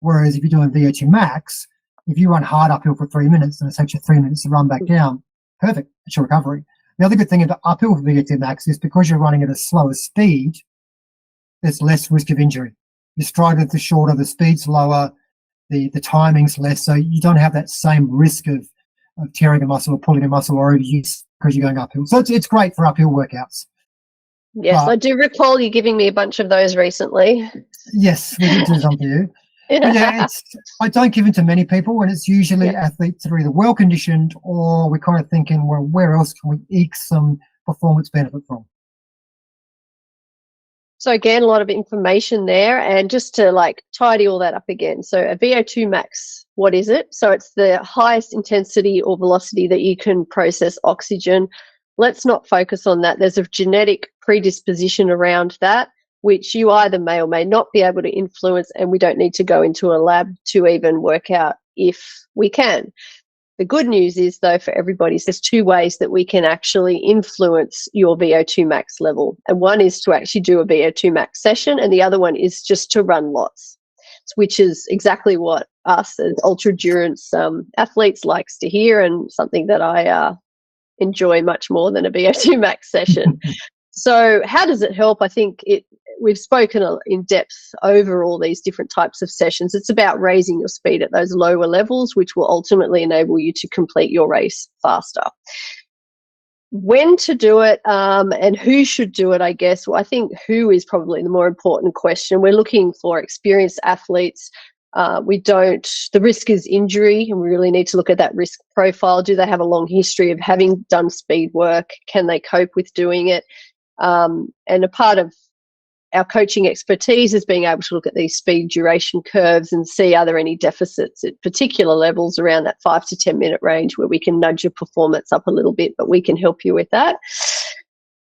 Whereas if you're doing VO2 max, if you run hard uphill for 3 minutes and it takes you 3 minutes to run back down, perfect, it's your recovery. The other good thing about uphill for VO2 max is because you're running at a slower speed, there's less risk of injury. Your stride length is shorter, the speed's lower, the timing's less, so you don't have that same risk of tearing a muscle or pulling a muscle or overuse because you're going uphill. So it's great for uphill workouts. Yes, I do recall you giving me a bunch of those recently. Yes, we did do some for you. I don't give them to many people, and it's usually athletes that are either well conditioned or we're kind of thinking, well, where else can we eke some performance benefit from? So again, a lot of information there, and just to tidy all that up again. So a VO2 max, what is it? So it's the highest intensity or velocity that you can process oxygen. Let's not focus on that. There's a genetic predisposition around that, which you either may or may not be able to influence, and we don't need to go into a lab to even work out if we can. The good news is, though, for everybody, there's two ways that we can actually influence your VO2 max level. And one is to actually do a VO2 max session, and the other one is just to run lots, which is exactly what us as ultra-endurance athletes likes to hear, and something that I enjoy much more than a VO2 max session. So how does it help? I think we've spoken in depth over all these different types of sessions. It's about raising your speed at those lower levels, which will ultimately enable you to complete your race faster. When to do it and who should do it, I guess. Well, I think who is probably the more important question. We're looking for experienced athletes. The risk is injury, and we really need to look at that risk profile. Do they have a long history of having done speed work? Can they cope with doing it? And a part of our coaching expertise is being able to look at these speed duration curves and see, are there any deficits at particular levels around that 5 to 10 minute range where we can nudge your performance up a little bit, but we can help you with that.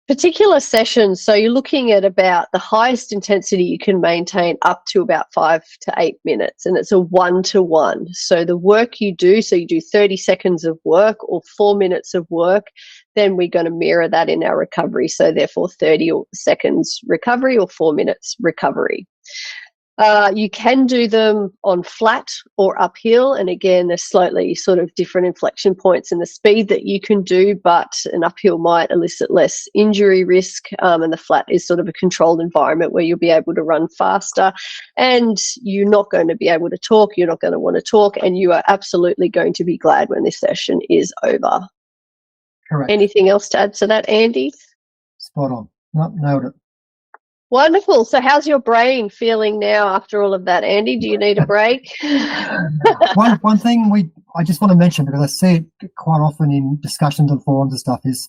Particular sessions, so you're looking at about the highest intensity you can maintain up to about 5 to 8 minutes, and it's a 1-to-1. So the work you do, so you do 30 seconds of work or 4 minutes of work, then we're going to mirror that in our recovery. So therefore 30 seconds recovery or 4 minutes recovery. You can do them on flat or uphill, and again, there's slightly sort of different inflection points in the speed that you can do, but an uphill might elicit less injury risk, and the flat is sort of a controlled environment where you'll be able to run faster, and you're not going to be able to talk, you're not going to want to talk, and you are absolutely going to be glad when this session is over. Correct. Anything else to add to that, Andy? Spot on. No, nailed it. Wonderful. So how's your brain feeling now after all of that, Andy? Do you need a break? One thing I just want to mention, because I see it quite often in discussions and forums and stuff, is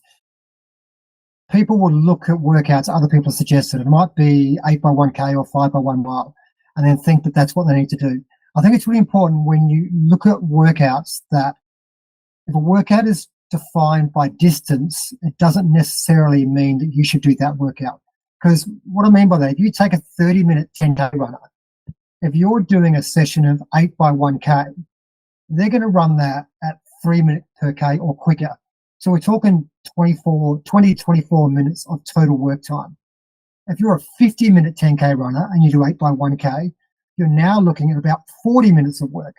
people will look at workouts other people have suggested. It might be 8x1K or 5x1 mile, and then think that that's what they need to do. I think it's really important when you look at workouts that if a workout is defined by distance, it doesn't necessarily mean that you should do that workout. Because what I mean by that, if you take a 30-minute 10K runner, if you're doing a session of 8x1K, they're going to run that at 3 minutes per K or quicker. So we're talking 24 minutes of total work time. If you're a 50-minute 10K runner and you do 8x1K, you're now looking at about 40 minutes of work.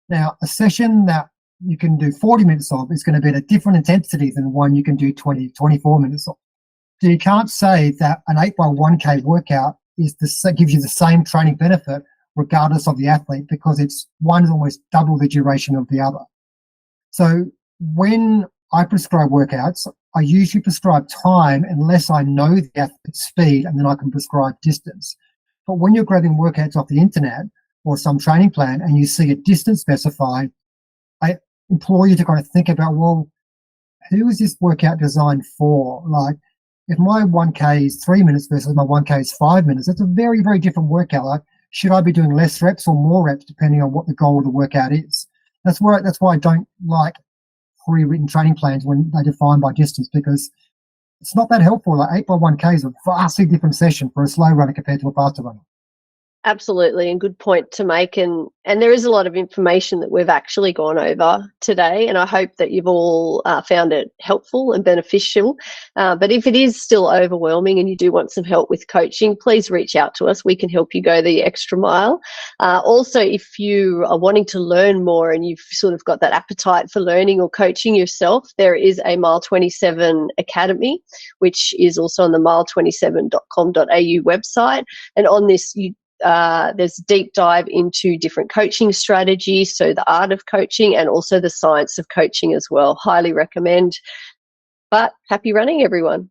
Now, a session that you can do 40 minutes of is going to be at a different intensity than one you can do 24 minutes of. So you can't say that an 8x1K workout gives you the same training benefit regardless of the athlete, because one is almost double the duration of the other. So when I prescribe workouts, I usually prescribe time unless I know the athlete's speed, and then I can prescribe distance. But when you're grabbing workouts off the internet or some training plan and you see a distance specified, I implore you to kind of think about, well, who is this workout designed for? Like, if my 1K is 3 minutes versus my 1K is 5 minutes, it's a very, very different workout. Like, should I be doing less reps or more reps depending on what the goal of the workout is? That's why I don't like pre-written training plans when they define by distance, because it's not that helpful. Like 8x1K is a vastly different session for a slow runner compared to a faster runner. Absolutely, and good point to make. And there is a lot of information that we've actually gone over today, and I hope that you've all found it helpful and beneficial. But if it is still overwhelming and you do want some help with coaching, please reach out to us. We can help you go the extra mile. Also, if you are wanting to learn more and you've sort of got that appetite for learning or coaching yourself, there is a Mile 27 Academy, which is also on the mile27.com.au website. And on this, there's a deep dive into different coaching strategies, so the art of coaching and also the science of coaching as well. Highly recommend. But happy running, everyone.